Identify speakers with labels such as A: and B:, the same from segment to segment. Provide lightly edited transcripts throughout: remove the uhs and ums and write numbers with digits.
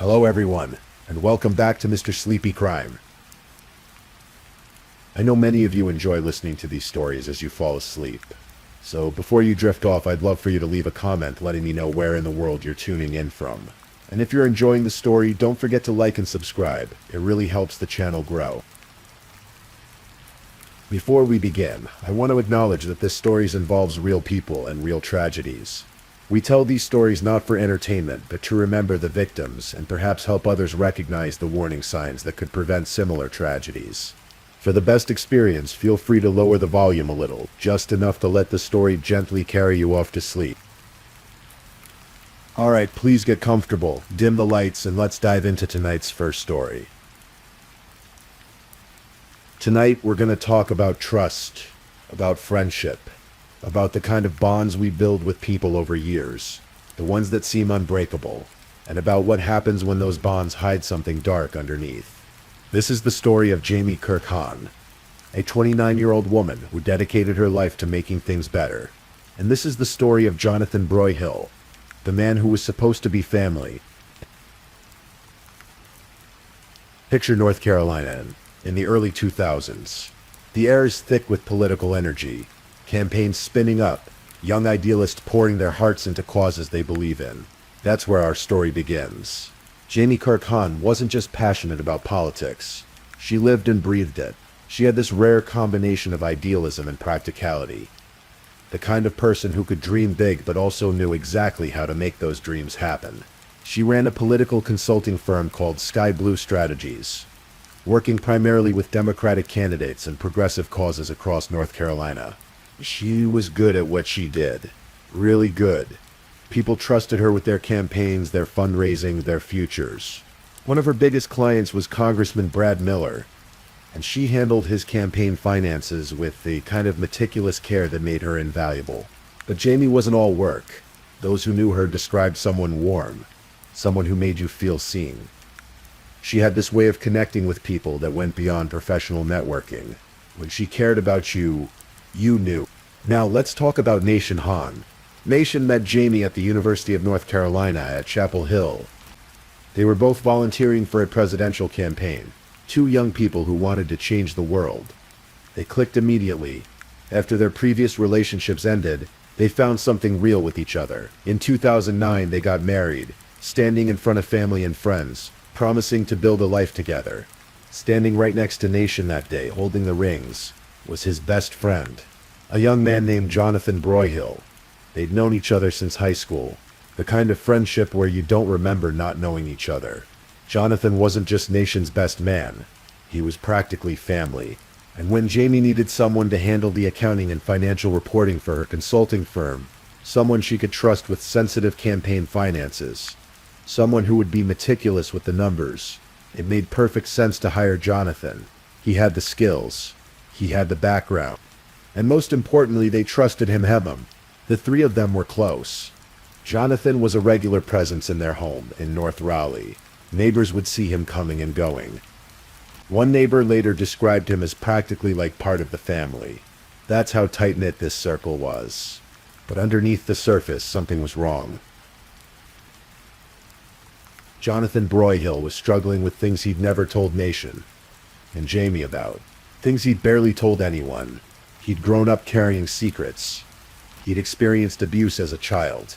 A: Hello everyone, and welcome back to Mr. Sleepy Crime. I know many of you enjoy listening to these stories as you fall asleep. So before you drift off, I'd love for you to leave a comment letting me know where in the world you're tuning in from. And if you're enjoying the story, don't forget to like and subscribe. It really helps the channel grow. Before we begin, I want to acknowledge that this story involves real people and real tragedies. We tell these stories not for entertainment, but to remember the victims and perhaps help others recognize the warning signs that could prevent similar tragedies. For the best experience, feel free to lower the volume a little, just enough to let the story gently carry you off to sleep. Alright, please get comfortable, dim the lights, and let's dive into tonight's first story. Tonight, we're going to talk about trust, about friendship, about the kind of bonds we build with people over years, the ones that seem unbreakable, and about what happens when those bonds hide something dark underneath. This is the story of Jamie Kirkhan, a 29-year-old woman who dedicated her life to making things better. And this is the story of Jonathan Broyhill, the man who was supposed to be family. Picture North Carolina in the early 2000s. The air is thick with political energy, campaigns spinning up, young idealists pouring their hearts into causes they believe in. That's where our story begins. Jamie Kirkhan wasn't just passionate about politics. She lived and breathed it. She had this rare combination of idealism and practicality. The kind of person who could dream big but also knew exactly how to make those dreams happen. She ran a political consulting firm called Sky Blue Strategies, working primarily with Democratic candidates and progressive causes across North Carolina. She was good at what she did. Really good. People trusted her with their campaigns, their fundraising, their futures. One of her biggest clients was Congressman Brad Miller, and she handled his campaign finances with the kind of meticulous care that made her invaluable. But Jamie wasn't all work. Those who knew her described someone warm, someone who made you feel seen. She had this way of connecting with people that went beyond professional networking. When she cared about you, you knew. Now let's talk about Nation Hahn. Nation met Jamie at the University of North Carolina at Chapel Hill. They were both volunteering for a presidential campaign. Two young people who wanted to change the world. They clicked immediately. After their previous relationships ended, they found something real with each other. In 2009, they got married, standing in front of family and friends, promising to build a life together. Standing right next to Nation that day, holding the rings, was his best friend, a young man named Jonathan Broyhill. They'd known each other since high school, the kind of friendship where you don't remember not knowing each other. Jonathan wasn't just Nation's best man, he was practically family. And when Jamie needed someone to handle the accounting and financial reporting for her consulting firm, someone she could trust with sensitive campaign finances, someone who would be meticulous with the numbers, it made perfect sense to hire Jonathan. He had the skills. He had the background. And most importantly, they trusted him. The three of them were close. Jonathan was a regular presence in their home in North Raleigh. Neighbors would see him coming and going. One neighbor later described him as practically like part of the family. That's how tight-knit this circle was. But underneath the surface, something was wrong. Jonathan Broyhill was struggling with things he'd never told Nation and Jamie about. Things he'd barely told anyone. He'd grown up carrying secrets. He'd experienced abuse as a child.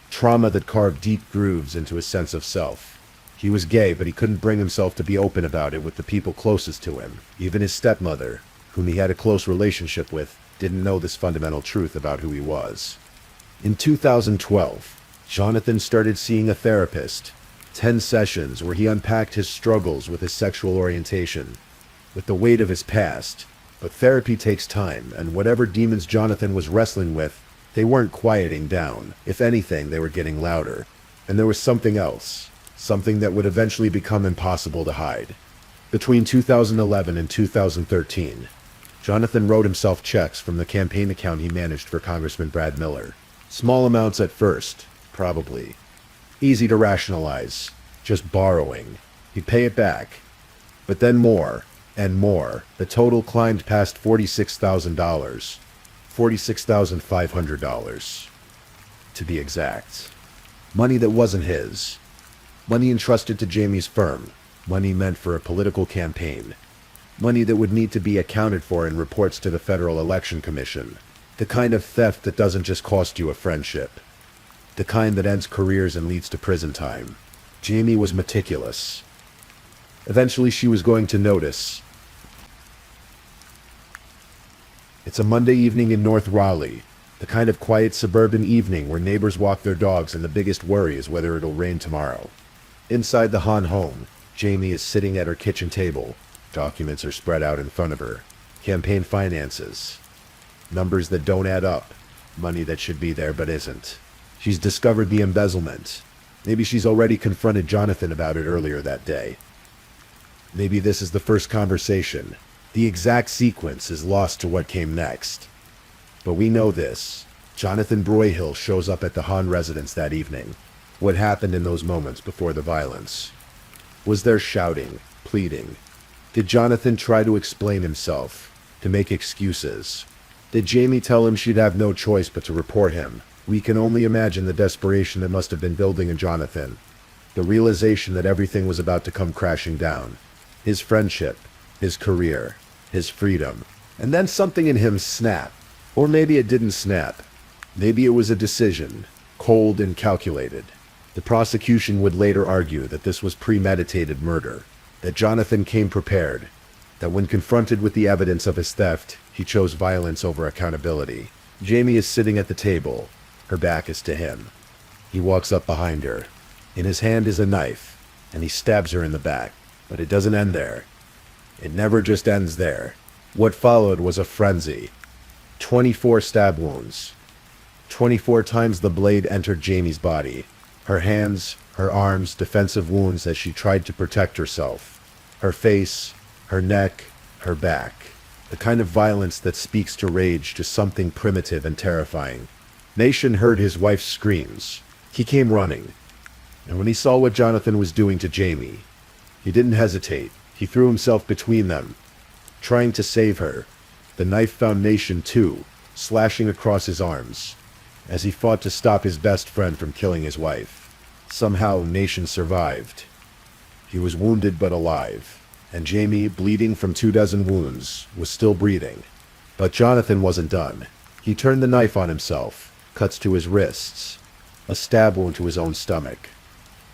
A: Trauma that carved deep grooves into his sense of self. He was gay, but he couldn't bring himself to be open about it with the people closest to him. Even his stepmother, whom he had a close relationship with, didn't know this fundamental truth about who he was. In 2012, Jonathan started seeing a therapist. 10 sessions where he unpacked his struggles with his sexual orientation, with the weight of his past. But therapy takes time, and whatever demons Jonathan was wrestling with, they weren't quieting down. If anything, they were getting louder. And there was something else, something that would eventually become impossible to hide. Between 2011 and 2013, Jonathan wrote himself checks from the campaign account he managed for Congressman Brad Miller. Small amounts at first, probably. Easy to rationalize, just borrowing. He'd pay it back. But then more, and more. The total climbed past $46,000. $46,500. To be exact. Money that wasn't his. Money entrusted to Jamie's firm. Money meant for a political campaign. Money that would need to be accounted for in reports to the Federal Election Commission. The kind of theft that doesn't just cost you a friendship. The kind that ends careers and leads to prison time. Jamie was meticulous. Eventually she was going to notice. It's a Monday evening in North Raleigh. The kind of quiet suburban evening where neighbors walk their dogs and the biggest worry is whether it'll rain tomorrow. Inside the Hahn home, Jamie is sitting at her kitchen table. Documents are spread out in front of her. Campaign finances. Numbers that don't add up. Money that should be there but isn't. She's discovered the embezzlement. Maybe she's already confronted Jonathan about it earlier that day. Maybe this is the first conversation. The exact sequence is lost to what came next. But we know this. Jonathan Broyhill shows up at the Hahn residence that evening. What happened in those moments before the violence? Was there shouting, pleading? Did Jonathan try to explain himself, to make excuses? Did Jamie tell him she'd have no choice but to report him? We can only imagine the desperation that must have been building in Jonathan. The realization that everything was about to come crashing down. His friendship, his career, his freedom. And then something in him snapped. Or maybe it didn't snap. Maybe it was a decision, cold and calculated. The prosecution would later argue that this was premeditated murder, that Jonathan came prepared, that when confronted with the evidence of his theft, he chose violence over accountability. Jamie is sitting at the table. Her back is to him. He walks up behind her. In his hand is a knife, and he stabs her in the back. But it doesn't end there. It never just ends there. What followed was a frenzy. 24 stab wounds. 24 times the blade entered Jamie's body. Her hands, her arms, defensive wounds as she tried to protect herself. Her face, her neck, her back. The kind of violence that speaks to rage, to something primitive and terrifying. Nation heard his wife's screams. He came running. And when he saw what Jonathan was doing to Jamie, he didn't hesitate. He threw himself between them, trying to save her. The knife found Nation too, slashing across his arms, as he fought to stop his best friend from killing his wife. Somehow, Nation survived. He was wounded but alive, and Jamie, bleeding from 24 wounds, was still breathing. But Jonathan wasn't done. He turned the knife on himself, cuts to his wrists, a stab wound to his own stomach.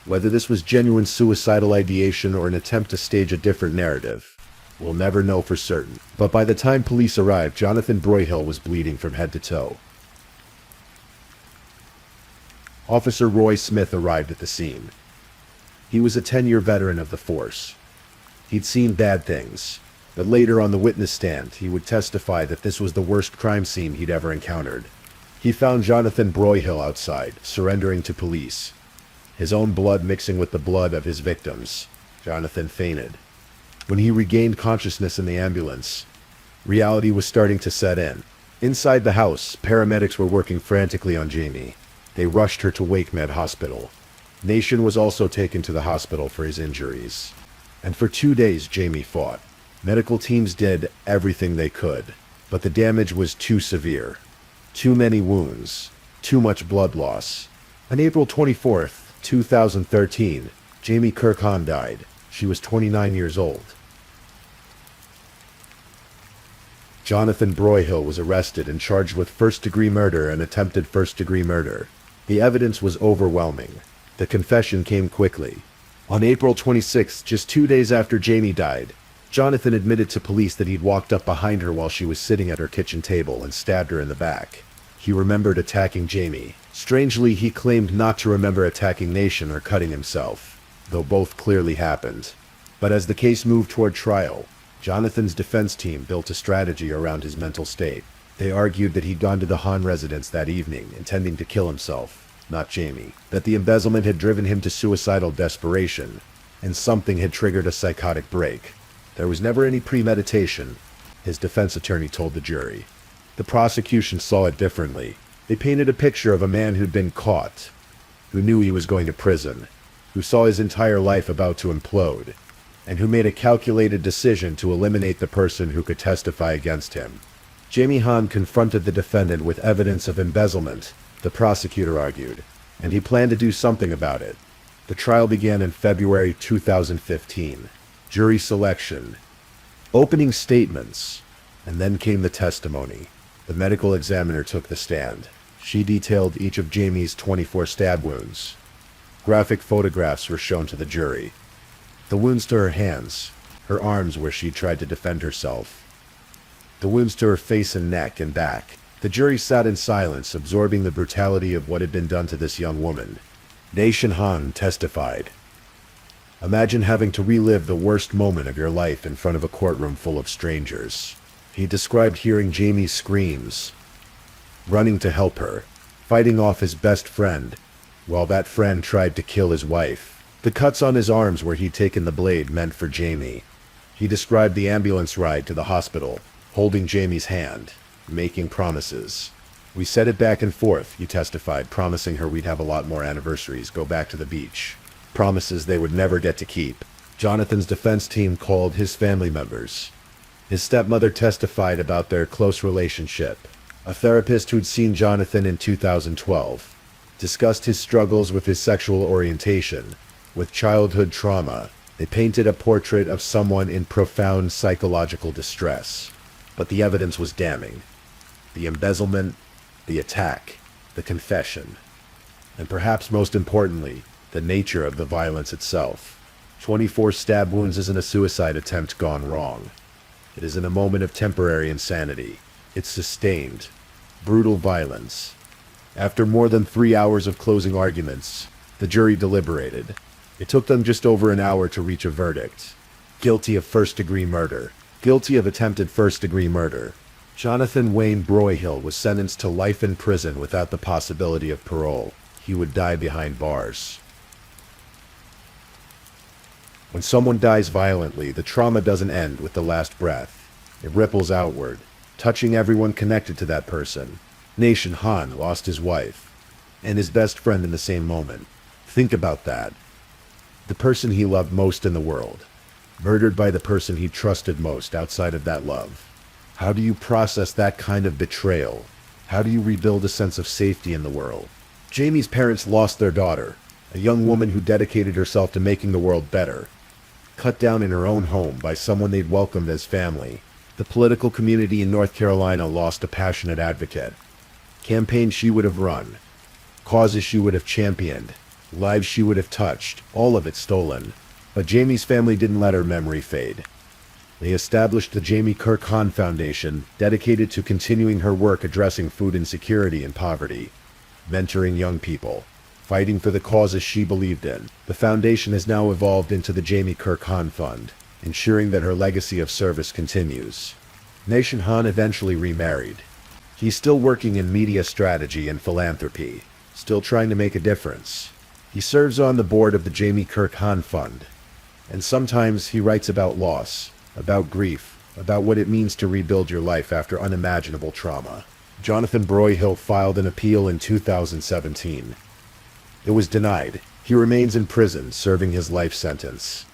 A: Whether this was genuine suicidal ideation or an attempt to stage a different narrative, we'll never know for certain. But by the time police arrived, Jonathan Broyhill was bleeding from head to toe. Officer Roy Smith arrived at the scene. He was a 10-year veteran of the force. He'd seen bad things, but later on the witness stand, he would testify that this was the worst crime scene he'd ever encountered. He found Jonathan Broyhill outside, surrendering to police. His own blood mixing with the blood of his victims. Jonathan fainted. When he regained consciousness in the ambulance, reality was starting to set in. Inside the house, paramedics were working frantically on Jamie. They rushed her to WakeMed Hospital. Nation was also taken to the hospital for his injuries. And for 2 days, Jamie fought. Medical teams did everything they could, but the damage was too severe. Too many wounds. Too much blood loss. On April 24th, 2013, Jamie Kirk Hahn died. She was 29 years old. Jonathan Broyhill was arrested and charged with first-degree murder and attempted first-degree murder. The evidence was overwhelming. The confession came quickly. On April 26th, just 2 days after Jamie died, Jonathan admitted to police that he'd walked up behind her while she was sitting at her kitchen table and stabbed her in the back. He remembered attacking Jamie. Strangely, he claimed not to remember attacking Nation or cutting himself, though both clearly happened. But as the case moved toward trial, Jonathan's defense team built a strategy around his mental state. They argued that he'd gone to the Hahn residence that evening, intending to kill himself, not Jamie. That the embezzlement had driven him to suicidal desperation, and something had triggered a psychotic break. There was never any premeditation, his defense attorney told the jury. The prosecution saw it differently. They painted a picture of a man who'd been caught, who knew he was going to prison, who saw his entire life about to implode, and who made a calculated decision to eliminate the person who could testify against him. Jamie Hahn confronted the defendant with evidence of embezzlement, the prosecutor argued, and he planned to do something about it. The trial began in February 2015. Jury selection, opening statements, and then came the testimony. The medical examiner took the stand. She detailed each of Jamie's 24 stab wounds. Graphic photographs were shown to the jury. The wounds to her hands, her arms where she tried to defend herself. The wounds to her face and neck and back. The jury sat in silence, absorbing the brutality of what had been done to this young woman. Nation Han testified. Imagine having to relive the worst moment of your life in front of a courtroom full of strangers. He described hearing Jamie's screams, running to help her, fighting off his best friend, while that friend tried to kill his wife. The cuts on his arms where he'd taken the blade meant for Jamie. He described the ambulance ride to the hospital, holding Jamie's hand, making promises. We said it back and forth, he testified, promising her we'd have a lot more anniversaries, go back to the beach. Promises they would never get to keep. Jonathan's defense team called his family members. His stepmother testified about their close relationship. A therapist who'd seen Jonathan in 2012 discussed his struggles with his sexual orientation, with childhood trauma. They painted a portrait of someone in profound psychological distress. But the evidence was damning. The embezzlement, the attack, the confession, and perhaps most importantly, the nature of the violence itself. 24 stab wounds isn't a suicide attempt gone wrong. It isn't a moment of temporary insanity. It's sustained, brutal violence. After more than 3 hours of closing arguments, the jury deliberated. It took them just over an hour to reach a verdict. Guilty of first-degree murder. Guilty of attempted first-degree murder. Jonathan Wayne Broyhill was sentenced to life in prison without the possibility of parole. He would die behind bars. When someone dies violently, the trauma doesn't end with the last breath. It ripples outward, touching everyone connected to that person. Nation Han lost his wife and his best friend in the same moment. Think about that. The person he loved most in the world, murdered by the person he trusted most outside of that love. How do you process that kind of betrayal? How do you rebuild a sense of safety in the world? Jamie's parents lost their daughter, a young woman who dedicated herself to making the world better, cut down in her own home by someone they'd welcomed as family. The political community in North Carolina lost a passionate advocate. Campaigns she would have run, causes she would have championed, lives she would have touched, all of it stolen. But Jamie's family didn't let her memory fade. They established the Jamie Kirk Hahn Foundation, dedicated to continuing her work addressing food insecurity and poverty, mentoring young people, fighting for the causes she believed in. The foundation has now evolved into the Jamie Kirk Hahn Fund, ensuring that her legacy of service continues. Nation Han eventually remarried. He's still working in media strategy and philanthropy, still trying to make a difference. He serves on the board of the Jamie Kirk Hahn Fund, and sometimes he writes about loss, about grief, about what it means to rebuild your life after unimaginable trauma. Jonathan Broyhill filed an appeal in 2017. It was denied. He remains in prison, serving his life sentence.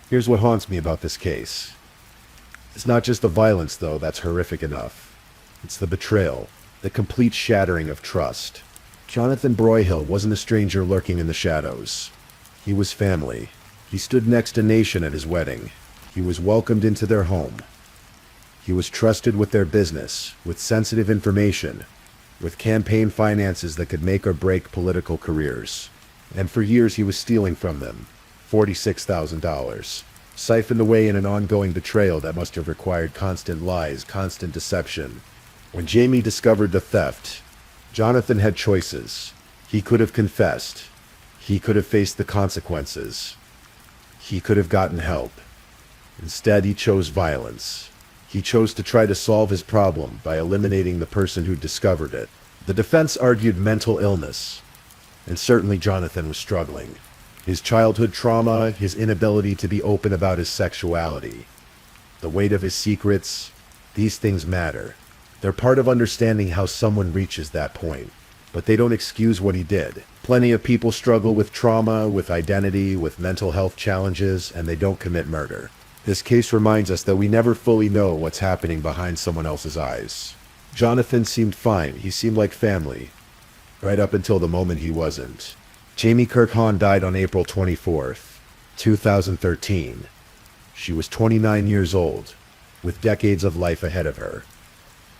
A: Here's what haunts me about this case. It's not just the violence, though, that's horrific enough. It's the betrayal, the complete shattering of trust. Jonathan Broyhill wasn't a stranger lurking in the shadows. He was family. He stood next to Nation at his wedding. He was welcomed into their home. He was trusted with their business, with sensitive information, with campaign finances that could make or break political careers. And for years he was stealing from them. $46,000. Siphoned away in an ongoing betrayal that must have required constant lies, constant deception. When Jamie discovered the theft, Jonathan had choices. He could have confessed. He could have faced the consequences. He could have gotten help. Instead, he chose violence. He chose to try to solve his problem by eliminating the person who discovered it. The defense argued mental illness, and certainly Jonathan was struggling. His childhood trauma, his inability to be open about his sexuality, the weight of his secrets, these things matter. They're part of understanding how someone reaches that point, but they don't excuse what he did. Plenty of people struggle with trauma, with identity, with mental health challenges, and they don't commit murder. This case reminds us that we never fully know what's happening behind someone else's eyes. Jonathan seemed fine. He seemed like family. right up until the moment he wasn't. Jamie Kirkhan died on April 24th, 2013. She was 29 years old, with decades of life ahead of her.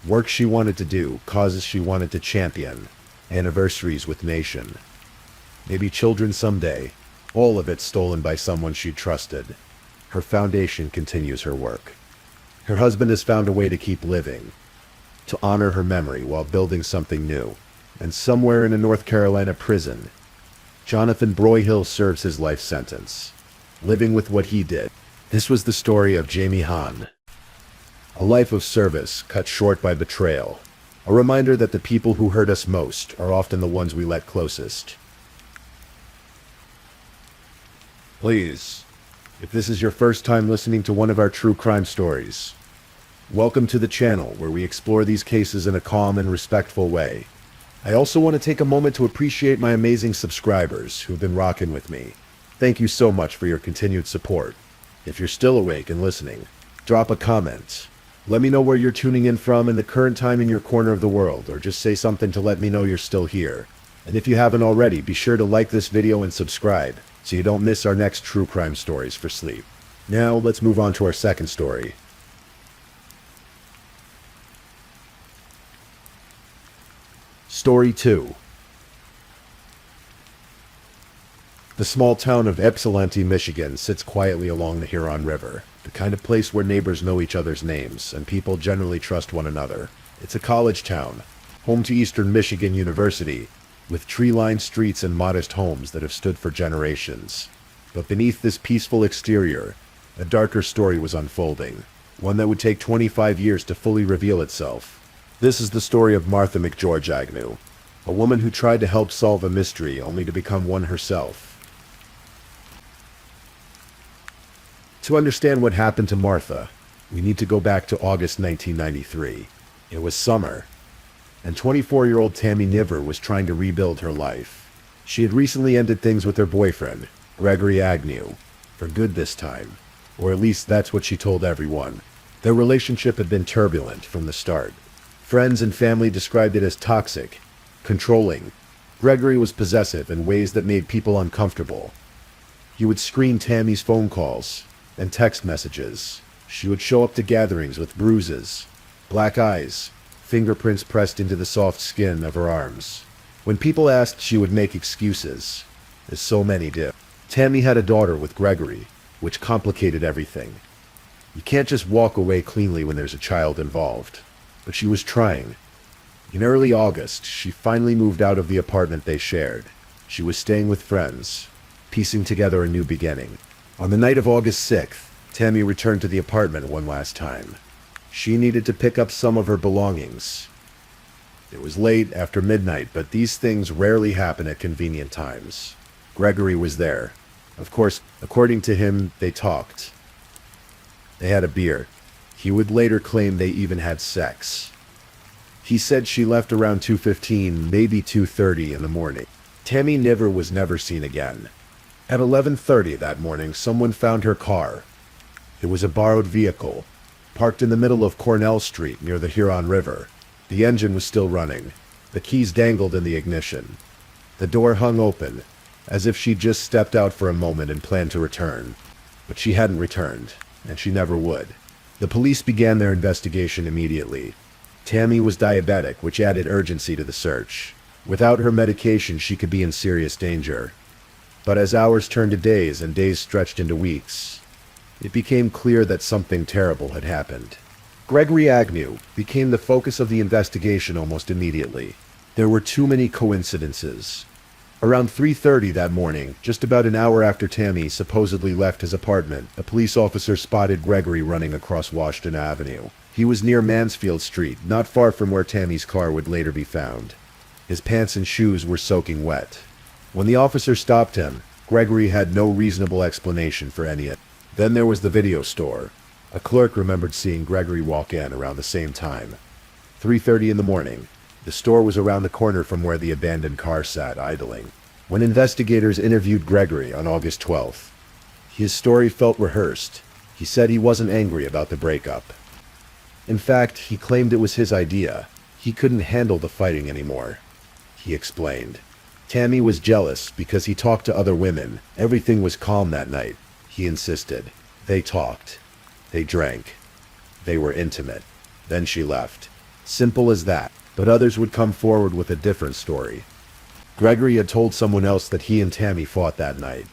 A: Work she wanted to do, causes she wanted to champion, anniversaries with nation. Maybe children someday, all of it stolen by someone she trusted. Her foundation continues her work. Her husband has found a way to keep living, to honor her memory while building something new. And somewhere in a North Carolina prison, Jonathan Broyhill serves his life sentence, living with what he did. This was the story of Jamie Hahn. A life of service cut short by betrayal. A reminder that the people who hurt us most are often the ones we let closest. Please, if this is your first time listening to one of our true crime stories, welcome to the channel where we explore these cases in a calm and respectful way. I also want to take a moment to appreciate my amazing subscribers who've been rocking with me. Thank you so much for your continued support. If you're still awake and listening, drop a comment. Let me know where you're tuning in from and the current time in your corner of the world, or just say something to let me know you're still here. And if you haven't already, be sure to like this video and subscribe, so you don't miss our next true crime stories for sleep. Now, let's move on to our second story. Story 2. The small town of Ypsilanti, Michigan sits quietly along the Huron River, the kind of place where neighbors know each other's names and people generally trust one another. It's a college town, home to Eastern Michigan University, with tree-lined streets and modest homes that have stood for generations. But beneath this peaceful exterior, a darker story was unfolding, one that would take 25 years to fully reveal itself. This is the story of Martha McGeorge Agnew, a woman who tried to help solve a mystery only to become one herself. To understand what happened to Martha, we need to go back to August 1993. It was summer, and 24-year-old Tammy Niver was trying to rebuild her life. She had recently ended things with her boyfriend, Gregory Agnew, for good this time, or at least that's what she told everyone. Their relationship had been turbulent from the start. Friends and family described it as toxic, controlling. Gregory was possessive in ways that made people uncomfortable. He would screen Tammy's phone calls and text messages. She would show up to gatherings with bruises, black eyes, fingerprints pressed into the soft skin of her arms. When people asked, she would make excuses, as so many did. Tammy had a daughter with Gregory, which complicated everything. You can't just walk away cleanly when there's a child involved. But she was trying. In early August, she finally moved out of the apartment they shared. She was staying with friends, piecing together a new beginning. On the night of August 6th, Tammy returned to the apartment one last time. She needed to pick up some of her belongings. It was late after midnight, but these things rarely happen at convenient times. Gregory was there. Of course, according to him, they talked. They had a beer. He would later claim they even had sex. He said she left around 2:15, maybe 2:30 in the morning. Tammy Niver was never seen again. At 11:30 that morning, someone found her car. It was a borrowed vehicle, parked in the middle of Cornell Street near the Huron River. The engine was still running. The keys dangled in the ignition. The door hung open, as if she'd just stepped out for a moment and planned to return. But she hadn't returned, and she never would. The police began their investigation immediately. Tammy was diabetic, which added urgency to the search. Without her medication, she could be in serious danger. But as hours turned to days and days stretched into weeks, it became clear that something terrible had happened. Gregory Agnew became the focus of the investigation almost immediately. There were too many coincidences. Around 3:30 that morning, just about an hour after Tammy supposedly left his apartment, a police officer spotted Gregory running across Washington Avenue. He was near Mansfield Street, not far from where Tammy's car would later be found. His pants and shoes were soaking wet. When the officer stopped him, Gregory had no reasonable explanation for any of it. Then there was the video store. A clerk remembered seeing Gregory walk in around the same time. 3:30 in the morning. The store was around the corner from where the abandoned car sat idling. When investigators interviewed Gregory on August 12th, his story felt rehearsed. He said he wasn't angry about the breakup. In fact, he claimed it was his idea. He couldn't handle the fighting anymore. he explained. Tammy was jealous because he talked to other women. Everything was calm that night, he insisted. They talked. They drank. They were intimate. Then she left. Simple as that. But others would come forward with a different story. Gregory had told someone else that he and Tammy fought that night.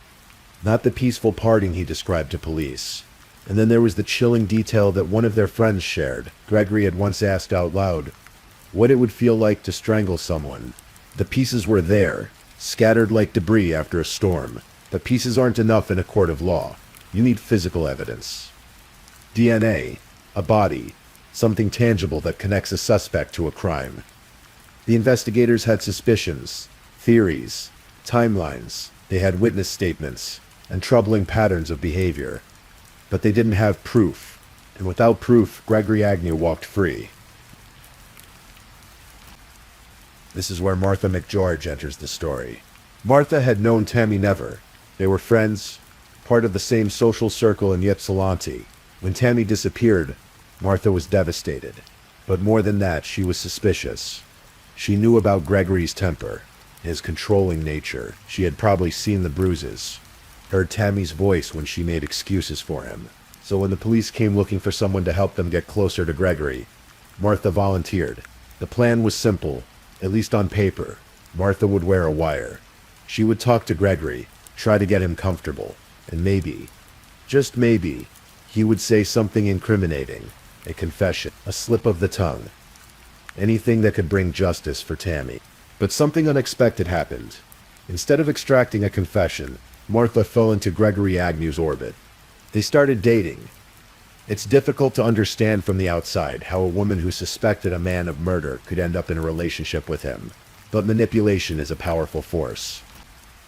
A: Not the peaceful parting he described to police. And then there was the chilling detail that one of their friends shared. Gregory had once asked out loud what it would feel like to strangle someone. The pieces were there, scattered like debris after a storm. But pieces aren't enough in a court of law. You need physical evidence. DNA, a body, something tangible that connects a suspect to a crime. The investigators had suspicions, theories, timelines. They had witness statements and troubling patterns of behavior. But they didn't have proof. And without proof, Gregory Agnew walked free. This is where Martha McGeorge enters the story. Martha had known Tammy Never. They were friends, part of the same social circle in Ypsilanti. When Tammy disappeared, Martha was devastated. But more than that, she was suspicious. She knew about Gregory's temper, his controlling nature. She had probably seen the bruises, heard Tammy's voice when she made excuses for him. So when the police came looking for someone to help them get closer to Gregory, Martha volunteered. The plan was simple, at least on paper. Martha would wear a wire. She would talk to Gregory, try to get him comfortable, and maybe, just maybe, he would say something incriminating, a confession, a slip of the tongue, anything that could bring justice for Tammy. But something unexpected happened. Instead of extracting a confession, Martha fell into Gregory Agnew's orbit. They started dating. It's difficult to understand from the outside how a woman who suspected a man of murder could end up in a relationship with him. But manipulation is a powerful force.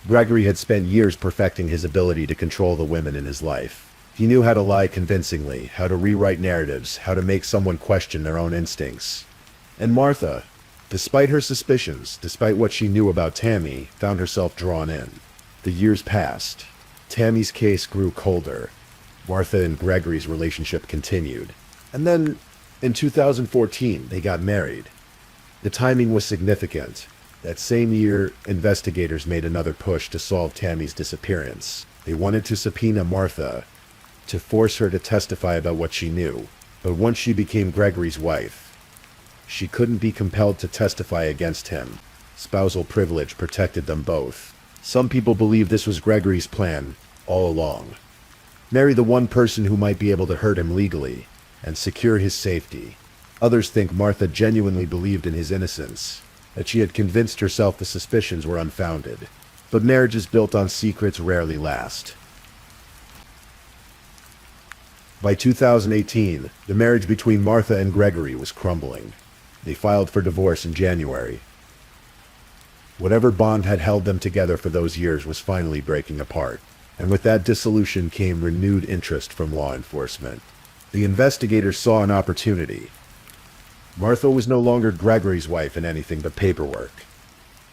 A: Gregory had spent years perfecting his ability to control the women in his life. He knew how to lie convincingly, how to rewrite narratives, how to make someone question their own instincts. And Martha, despite her suspicions, despite what she knew about Tammy, found herself drawn in. The years passed. Tammy's case grew colder. Martha and Gregory's relationship continued. And then, in 2014, they got married. The timing was significant. That same year, investigators made another push to solve Tammy's disappearance. They wanted to subpoena Martha, to force her to testify about what she knew. But once she became Gregory's wife, she couldn't be compelled to testify against him. Spousal privilege protected them both. Some people believe this was Gregory's plan all along. Marry the one person who might be able to hurt him legally and secure his safety. Others think Martha genuinely believed in his innocence, that she had convinced herself the suspicions were unfounded. But marriages built on secrets rarely last. By 2018, the marriage between Martha and Gregory was crumbling. They filed for divorce in January. Whatever bond had held them together for those years was finally breaking apart. And with that dissolution came renewed interest from law enforcement. The investigators saw an opportunity. Martha was no longer Gregory's wife in anything but paperwork.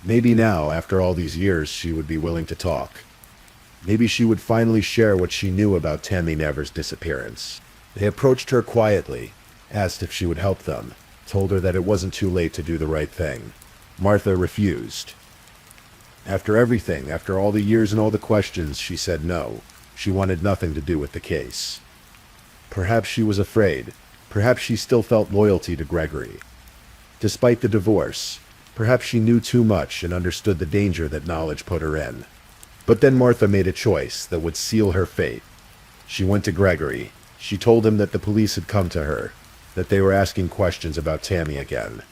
A: Maybe now, after all these years, she would be willing to talk. Maybe she would finally share what she knew about Tammy Never's disappearance. They approached her quietly, asked if she would help them, told her that it wasn't too late to do the right thing. Martha refused. After everything, after all the years and all the questions, she said no. She wanted nothing to do with the case. Perhaps she was afraid. Perhaps she still felt loyalty to Gregory. Despite the divorce, perhaps she knew too much and understood the danger that knowledge put her in. But then Martha made a choice that would seal her fate. She went to Gregory. She told him that the police had come to her, that they were asking questions about Tammy again,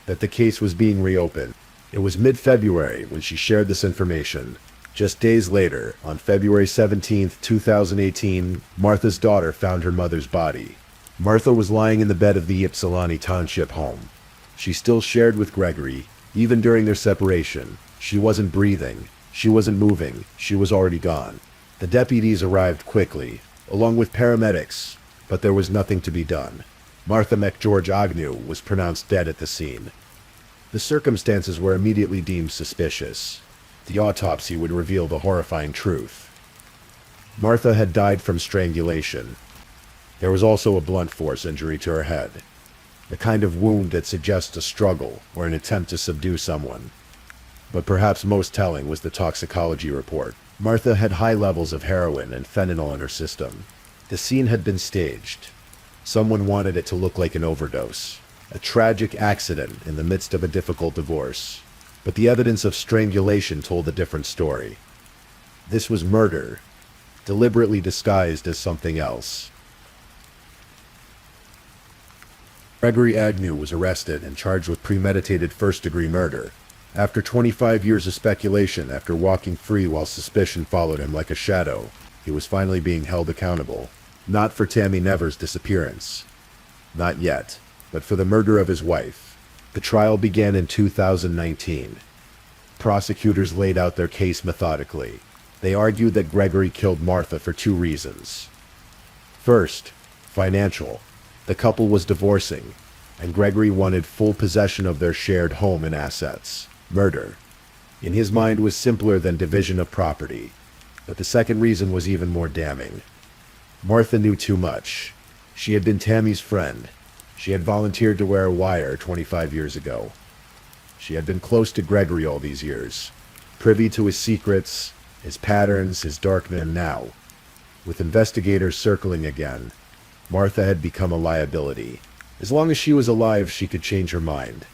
A: that the case was being reopened. It was mid-February when she shared this information. Just days later, on February 17, 2018, Martha's daughter found her mother's body. Martha was lying in the bed of the Ypsilanti Township home. She still shared with Gregory, even during their separation. She wasn't breathing. She wasn't moving. She was already gone. The deputies arrived quickly, along with paramedics, but there was nothing to be done. Martha McGeorge Agnew was pronounced dead at the scene. The circumstances were immediately deemed suspicious. The autopsy would reveal the horrifying truth. Martha had died from strangulation. There was also a blunt force injury to her head, the kind of wound that suggests a struggle or an attempt to subdue someone. But perhaps most telling was the toxicology report. Martha had high levels of heroin and fentanyl in her system. The scene had been staged. Someone wanted it to look like an overdose, a tragic accident in the midst of a difficult divorce. But the evidence of strangulation told a different story. This was murder, deliberately disguised as something else. Gregory Agnew was arrested and charged with premeditated first-degree murder. After 25 years of speculation, after walking free while suspicion followed him like a shadow, he was finally being held accountable. Not for Tammy Never's disappearance. Not yet, but for the murder of his wife. The trial began in 2019. Prosecutors laid out their case methodically. They argued that Gregory killed Martha for two reasons. First, financial. The couple was divorcing, and Gregory wanted full possession of their shared home and assets. Murder, in his mind, was simpler than division of property. But the second reason was even more damning. Martha knew too much. She had been Tammy's friend. She had volunteered to wear a wire 25 years ago. She had been close to Gregory all these years, privy to his secrets, his patterns, his darkness, and now, with investigators circling again, Martha had become a liability. As long as she was alive, she could change her mind.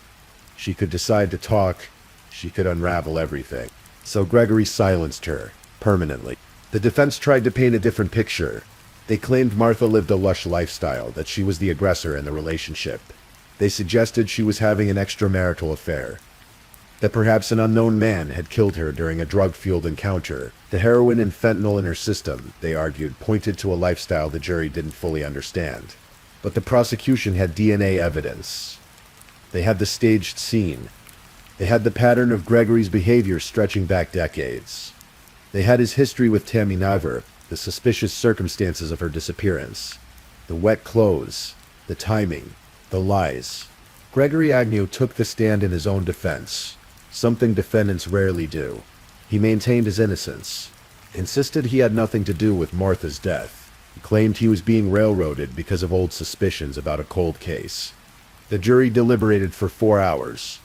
A: She could decide to talk. She could unravel everything. So Gregory silenced her, permanently. The defense tried to paint a different picture. They claimed Martha lived a lush lifestyle, that she was the aggressor in the relationship. They suggested she was having an extramarital affair, that perhaps an unknown man had killed her during a drug-fueled encounter. The heroin and fentanyl in her system, they argued, pointed to a lifestyle the jury didn't fully understand. But the prosecution had DNA evidence. They had the staged scene. They had the pattern of Gregory's behavior stretching back decades. They had his history with Tammy Never, the suspicious circumstances of her disappearance, the wet clothes, the timing, the lies. Gregory Agnew took the stand in his own defense, something defendants rarely do. He maintained his innocence, insisted he had nothing to do with Martha's death. He claimed he was being railroaded because of old suspicions about a cold case. The jury deliberated for 4 hours.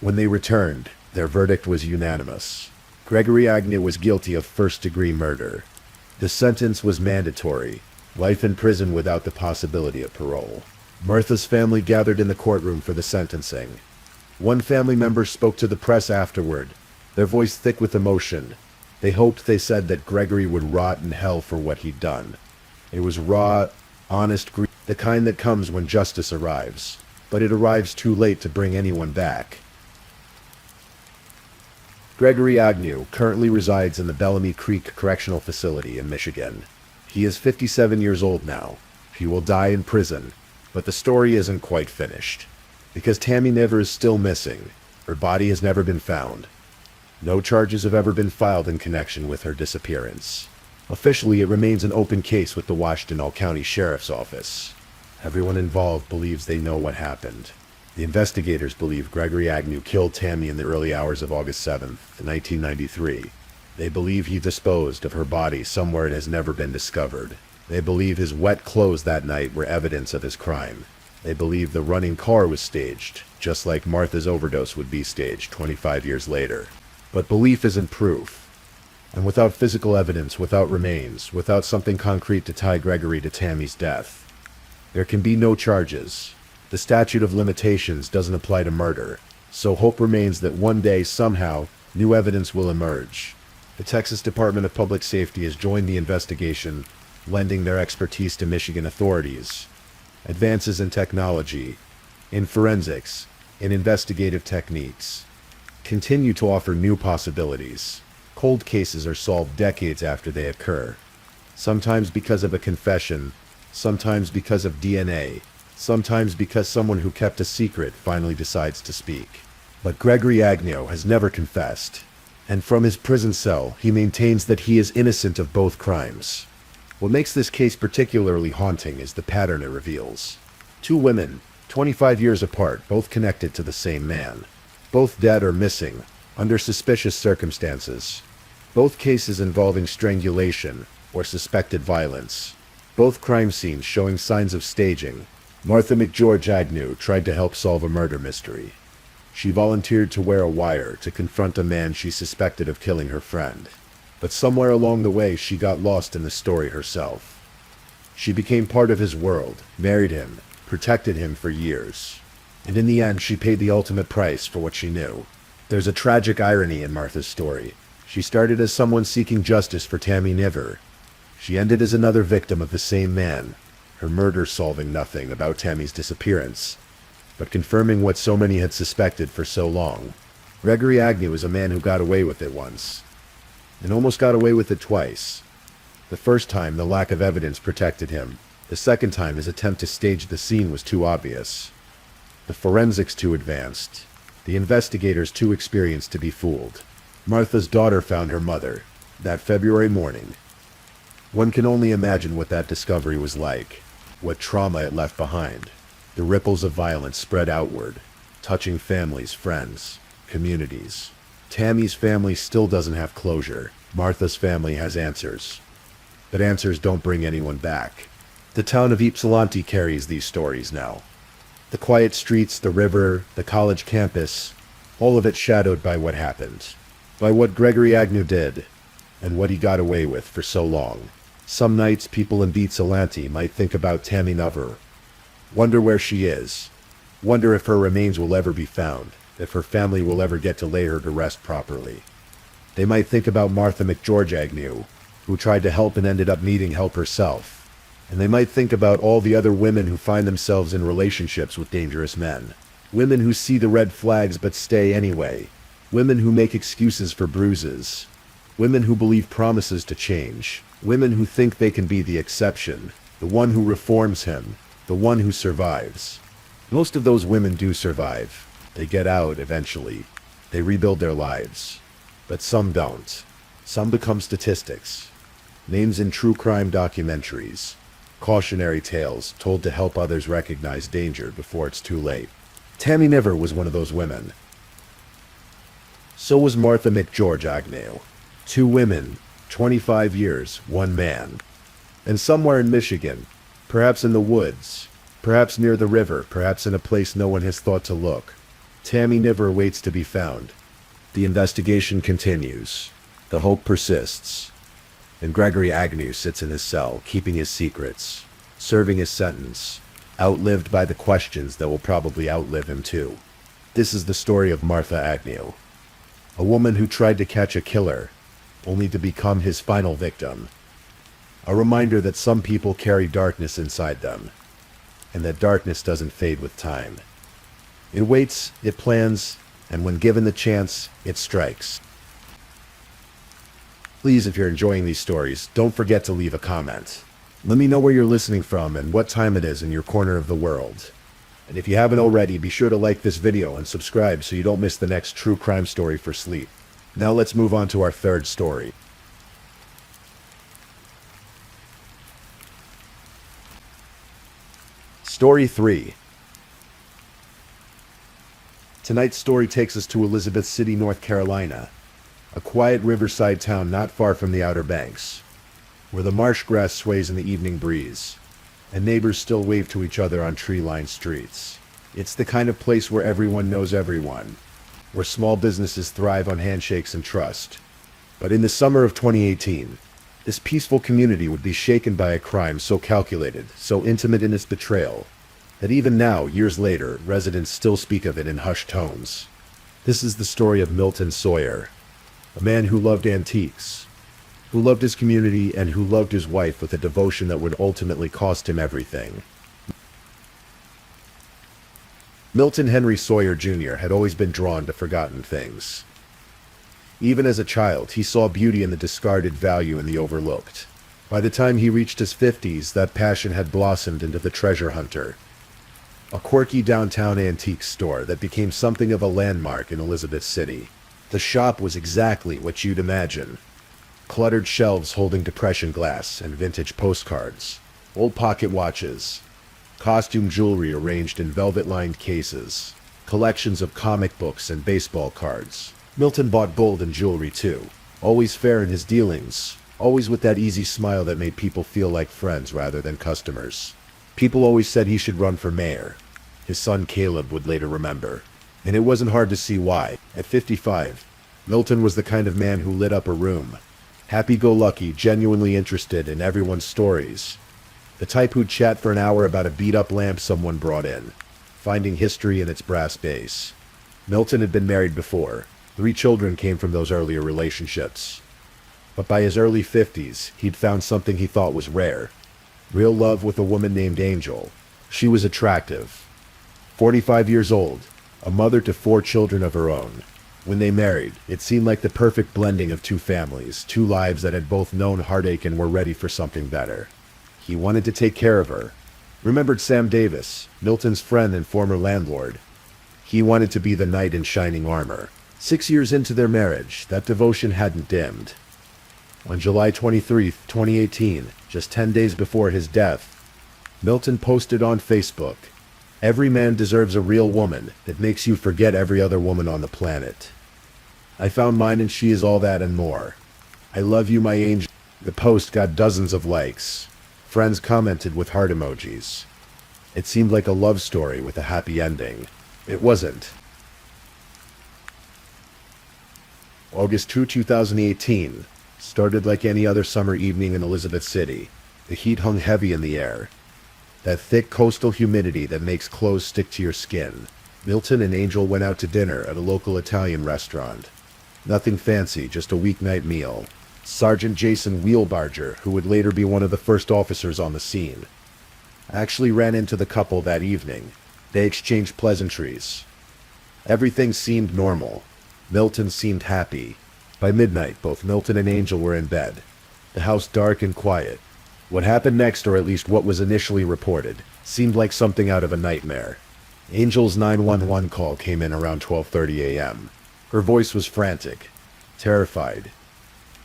A: When they returned, their verdict was unanimous. Gregory Agnew was guilty of first-degree murder. The sentence was mandatory, life in prison without the possibility of parole. Martha's family gathered in the courtroom for the sentencing. One family member spoke to the press afterward, their voice thick with emotion. They hoped, they said, that Gregory would rot in hell for what he'd done. It was raw, honest grief, the kind that comes when justice arrives. But it arrives too late to bring anyone back. Gregory Agnew currently resides in the Bellamy Creek Correctional Facility in Michigan. He is 57 years old now. He will die in prison, but the story isn't quite finished. Because Tammy Never is still missing. Her body has never been found. No charges have ever been filed in connection with her disappearance. Officially, it remains an open case with the Washtenaw County Sheriff's Office. Everyone involved believes they know what happened. The investigators believe Gregory Agnew killed Tammy in the early hours of August 7th, 1993. They believe he disposed of her body somewhere it has never been discovered. They believe his wet clothes that night were evidence of his crime. They believe the running car was staged, just like Martha's overdose would be staged 25 years later. But belief isn't proof. And without physical evidence, without remains, without something concrete to tie Gregory to Tammy's death, there can be no charges. The statute of limitations doesn't apply to murder, so hope remains that one day, somehow, new evidence will emerge. The Texas Department of Public Safety has joined the investigation, lending their expertise to Michigan authorities. Advances in technology, in forensics, in investigative techniques, continue to offer new possibilities. Cold cases are solved decades after they occur. Sometimes because of a confession, sometimes because of DNA, sometimes because someone who kept a secret finally decides to speak. But Gregory Agnew has never confessed, and from his prison cell he maintains that he is innocent of both crimes. What makes this case particularly haunting is the pattern it reveals. Two women, 25 years apart, both connected to the same man. Both dead or missing, under suspicious circumstances. Both cases involving strangulation or suspected violence. Both crime scenes showing signs of staging. Martha McGeorge Agnew tried to help solve a murder mystery. She volunteered to wear a wire to confront a man she suspected of killing her friend. But somewhere along the way, she got lost in the story herself. She became part of his world, married him, protected him for years. And in the end, she paid the ultimate price for what she knew. There's a tragic irony in Martha's story. She started as someone seeking justice for Tammy Niver. She ended as another victim of the same man, her murder solving nothing about Tammy's disappearance, but confirming what so many had suspected for so long. Gregory Agnew is a man who got away with it once, and almost got away with it twice. The first time, the lack of evidence protected him. The second time, his attempt to stage the scene was too obvious. The forensics too advanced. The investigators too experienced to be fooled. Martha's daughter found her mother that February morning. One can only imagine what that discovery was like, what trauma it left behind. The ripples of violence spread outward, touching families, friends, communities. Tammy's family still doesn't have closure. Martha's family has answers. But answers don't bring anyone back. The town of Ypsilanti carries these stories now. The quiet streets, the river, the college campus, all of it shadowed by what happened. By what Gregory Agnew did, and what he got away with for so long. Some nights, people in Ypsilanti might think about Tammy Niver. Wonder where she is. Wonder if her remains will ever be found, if her family will ever get to lay her to rest properly. They might think about Martha McGeorge Agnew, who tried to help and ended up needing help herself. And they might think about all the other women who find themselves in relationships with dangerous men. Women who see the red flags but stay anyway. Women who make excuses for bruises. Women who believe promises to change. Women who think they can be the exception, the one who reforms him, the one who survives. Most of those women do survive. They get out eventually. They rebuild their lives. But some don't. Some become statistics. Names in true crime documentaries. Cautionary tales told to help others recognize danger before it's too late. Tammy Niver was one of those women. So was Martha McGeorge Agnew. 2 women, 25 years, 1 man. And somewhere in Michigan, perhaps in the woods, perhaps near the river, perhaps in a place no one has thought to look, Tammy Niver waits to be found. The investigation continues. The hope persists. And Gregory Agnew sits in his cell, keeping his secrets, serving his sentence, outlived by the questions that will probably outlive him too. This is the story of Martha Agnew, a woman who tried to catch a killer, only to become his final victim. A reminder that some people carry darkness inside them, and that darkness doesn't fade with time. It waits, it plans, and when given the chance, it strikes. Please, if you're enjoying these stories, don't forget to leave a comment. Let me know where you're listening from and what time it is in your corner of the world. And if you haven't already, be sure to like this video and subscribe so you don't miss the next true crime story for sleep. Now let's move on to our third story. Story 3. Tonight's story takes us to Elizabeth City, North Carolina, a quiet riverside town not far from the Outer Banks, where the marsh grass sways in the evening breeze, and neighbors still wave to each other on tree-lined streets. It's the kind of place where everyone knows everyone, where small businesses thrive on handshakes and trust. But in the summer of 2018, this peaceful community would be shaken by a crime so calculated, so intimate in its betrayal, that even now, years later, residents still speak of it in hushed tones. This is the story of Milton Sawyer, a man who loved antiques, who loved his community, and who loved his wife with a devotion that would ultimately cost him everything. Milton Henry Sawyer Jr. had always been drawn to forgotten things. Even as a child, he saw beauty in the discarded, value in the overlooked. By the time he reached his 50s, that passion had blossomed into the treasure hunter, a quirky downtown antique store that became something of a landmark in Elizabeth City. The shop was exactly what you'd imagine. Cluttered shelves holding depression glass and vintage postcards, old pocket watches, costume jewelry arranged in velvet-lined cases, collections of comic books and baseball cards. Milton bought gold and jewelry too, always fair in his dealings, always with that easy smile that made people feel like friends rather than customers. People always said he should run for mayor, his son Caleb would later remember. And it wasn't hard to see why. At 55, Milton was the kind of man who lit up a room. Happy-go-lucky, genuinely interested in everyone's stories. The type who'd chat for an hour about a beat-up lamp someone brought in, finding history in its brass base. Milton had been married before. 3 children came from those earlier relationships. But by his early 50s, he'd found something he thought was rare. Real love with a woman named Angel. She was attractive. 45 years old, a mother to 4 children of her own. When they married, it seemed like the perfect blending of 2 families, 2 lives that had both known heartache and were ready for something better. He wanted to take care of her. Remembered Sam Davis, Milton's friend and former landlord. He wanted to be the knight in shining armor. 6 years into their marriage, that devotion hadn't dimmed. On July 23, 2018, just 10 days before his death, Milton posted on Facebook, "Every man deserves a real woman that makes you forget every other woman on the planet. I found mine and she is all that and more. I love you, my angel." The post got dozens of likes. Friends commented with heart emojis. It seemed like a love story with a happy ending. It wasn't. August 2, 2018, started like any other summer evening in Elizabeth City. The heat hung heavy in the air. That thick coastal humidity that makes clothes stick to your skin. Milton and Angel went out to dinner at a local Italian restaurant. Nothing fancy, just a weeknight meal. Sergeant Jason Wheelbarger, who would later be one of the first officers on the scene, actually ran into the couple that evening. They exchanged pleasantries. Everything seemed normal. Milton seemed happy. By midnight, both Milton and Angel were in bed. The house dark and quiet. What happened next, or at least what was initially reported, seemed like something out of a nightmare. Angel's 911 call came in around 12:30 a.m. Her voice was frantic, terrified.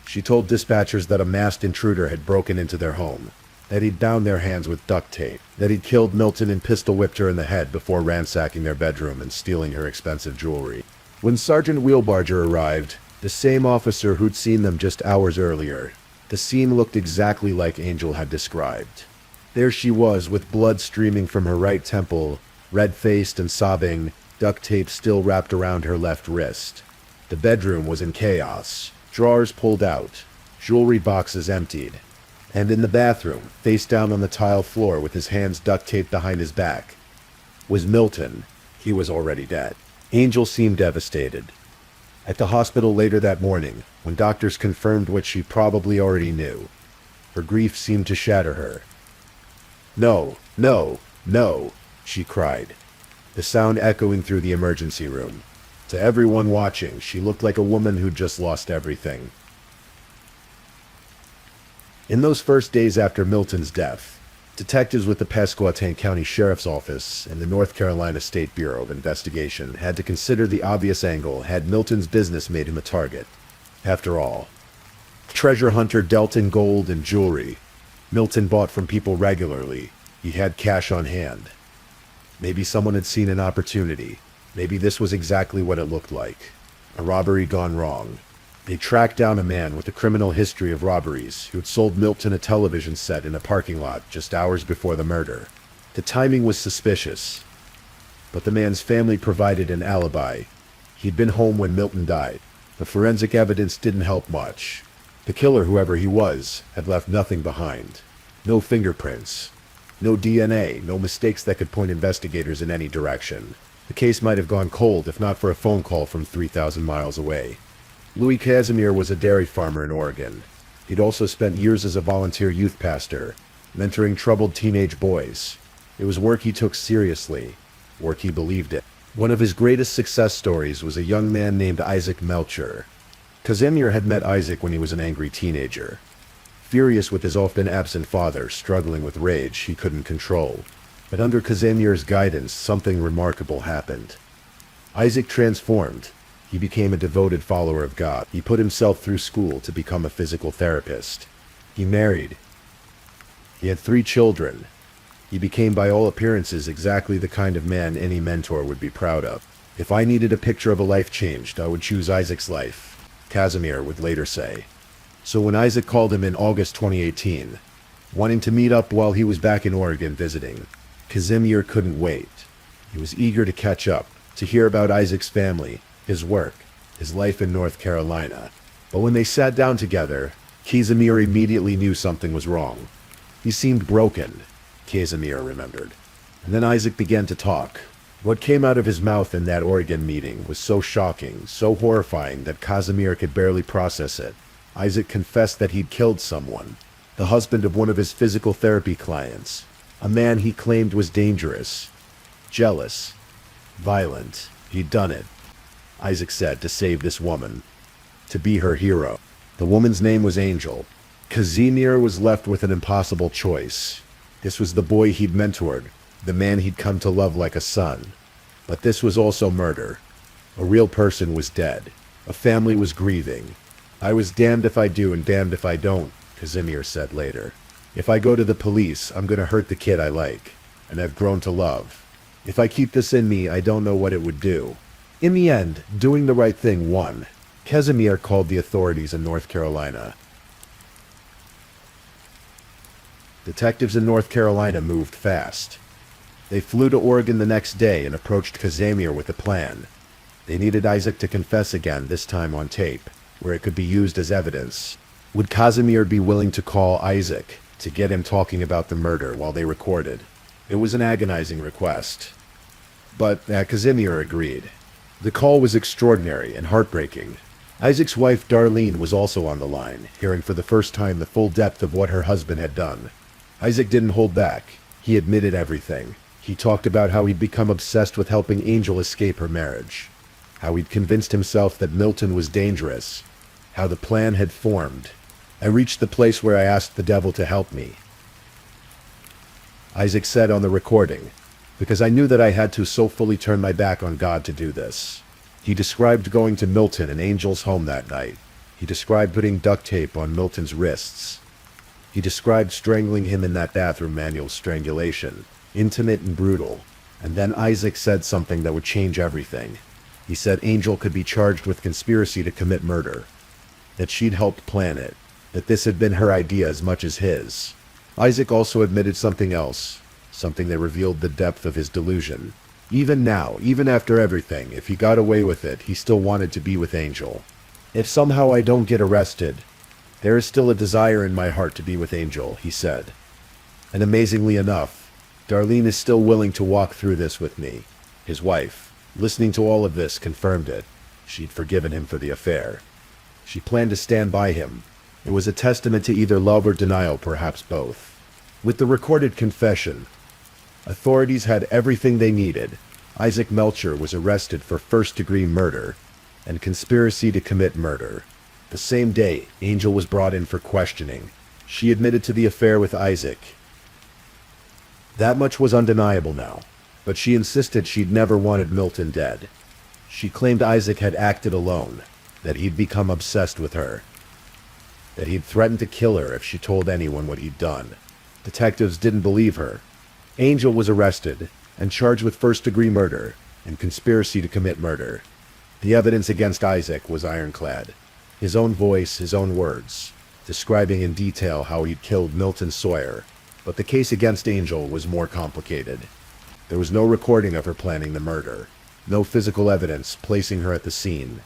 A: She told dispatchers that a masked intruder had broken into their home, that he'd bound their hands with duct tape, that he'd killed Milton and pistol-whipped her in the head before ransacking their bedroom and stealing her expensive jewelry. When Sergeant Wheelbarger arrived, the same officer who'd seen them just hours earlier, the scene looked exactly like Angel had described. There she was, with blood streaming from her right temple, red-faced and sobbing, duct tape still wrapped around her left wrist. The bedroom was in chaos. Drawers pulled out, jewelry boxes emptied. And in the bathroom, face down on the tile floor with his hands duct taped behind his back, was Milton. He was already dead. Angel seemed devastated. At the hospital later that morning, when doctors confirmed what she probably already knew, her grief seemed to shatter her. "No, no, no," she cried, the sound echoing through the emergency room. To everyone watching, she looked like a woman who'd just lost everything. In those first days after Milton's death, detectives with the Pasquotank County Sheriff's Office and the North Carolina State Bureau of Investigation had to consider the obvious angle had Milton's business made him a target. After all, treasure hunter dealt in gold and jewelry. Milton bought from people regularly. He had cash on hand. Maybe someone had seen an opportunity. Maybe this was exactly what it looked like. A robbery gone wrong. They tracked down a man with a criminal history of robberies who'd sold Milton a television set in a parking lot just hours before the murder. The timing was suspicious, but the man's family provided an alibi. He'd been home when Milton died. The forensic evidence didn't help much. The killer, whoever he was, had left nothing behind. No fingerprints. No DNA, no mistakes that could point investigators in any direction. The case might have gone cold if not for a phone call from 3,000 miles away. Louis Casimir was a dairy farmer in Oregon. He'd also spent years as a volunteer youth pastor, mentoring troubled teenage boys. It was work he took seriously, work he believed in. One of his greatest success stories was a young man named Isaac Melcher. Casimir had met Isaac when he was an angry teenager, furious with his often absent father, struggling with rage he couldn't control. But under Casimir's guidance, something remarkable happened. Isaac transformed. He became a devoted follower of God. He put himself through school to become a physical therapist. He married. He had 3 children. He became, by all appearances, exactly the kind of man any mentor would be proud of. "If I needed a picture of a life changed, I would choose Isaac's life," Casimir would later say. So when Isaac called him in August 2018, wanting to meet up while he was back in Oregon visiting, Casimir couldn't wait. He was eager to catch up, to hear about Isaac's family, his work, his life in North Carolina. But when they sat down together, Casimir immediately knew something was wrong. He seemed broken, Casimir remembered. And then Isaac began to talk. What came out of his mouth in that Oregon meeting was so shocking, so horrifying that Casimir could barely process it. Isaac confessed that he'd killed someone, the husband of one of his physical therapy clients, a man he claimed was dangerous, jealous, violent. He'd done it, Isaac said, to save this woman, to be her hero. The woman's name was Angel. Casimir was left with an impossible choice. This was the boy he'd mentored, the man he'd come to love like a son. But this was also murder. A real person was dead. A family was grieving. I was damned if I do and damned if I don't, Casimir said later. If I go to the police, I'm going to hurt the kid I like, and I've grown to love. If I keep this in me, I don't know what it would do. In the end, doing the right thing won. Casimir called the authorities in North Carolina. Detectives in North Carolina moved fast. They flew to Oregon the next day and approached Casimir with a plan. They needed Isaac to confess again, this time on tape, where it could be used as evidence. Would Casimir be willing to call Isaac to get him talking about the murder while they recorded? It was an agonizing request. But Casimir agreed. The call was extraordinary and heartbreaking. Isaac's wife Darlene was also on the line, hearing for the first time the full depth of what her husband had done. Isaac didn't hold back. He admitted everything. He talked about how he'd become obsessed with helping Angel escape her marriage, how he'd convinced himself that Milton was dangerous, how the plan had formed. I reached the place where I asked the devil to help me, Isaac said on the recording, because I knew that I had to so fully turn my back on God to do this. He described going to Milton and Angel's home that night. He described putting duct tape on Milton's wrists. He described strangling him in that bathroom manual strangulation, intimate and brutal. And then Isaac said something that would change everything. He said Angel could be charged with conspiracy to commit murder, that she'd helped plan it, that this had been her idea as much as his. Isaac also admitted something else, something that revealed the depth of his delusion. Even now, even after everything, if he got away with it, he still wanted to be with Angel. If somehow I don't get arrested, there is still a desire in my heart to be with Angel, he said. And amazingly enough, Darlene is still willing to walk through this with me. His wife, listening to all of this, confirmed it. She'd forgiven him for the affair. She planned to stand by him. It was a testament to either love or denial, perhaps both. With the recorded confession, authorities had everything they needed. Isaac Melcher was arrested for first-degree murder and conspiracy to commit murder. The same day, Angel was brought in for questioning. She admitted to the affair with Isaac. That much was undeniable now, but she insisted she'd never wanted Milton dead. She claimed Isaac had acted alone, that he'd become obsessed with her, that he'd threatened to kill her if she told anyone what he'd done. Detectives didn't believe her. Angel was arrested and charged with first-degree murder and conspiracy to commit murder. The evidence against Isaac was ironclad. His own voice, his own words, describing in detail how he'd killed Milton Sawyer. But the case against Angel was more complicated. There was no recording of her planning the murder, no physical evidence placing her at the scene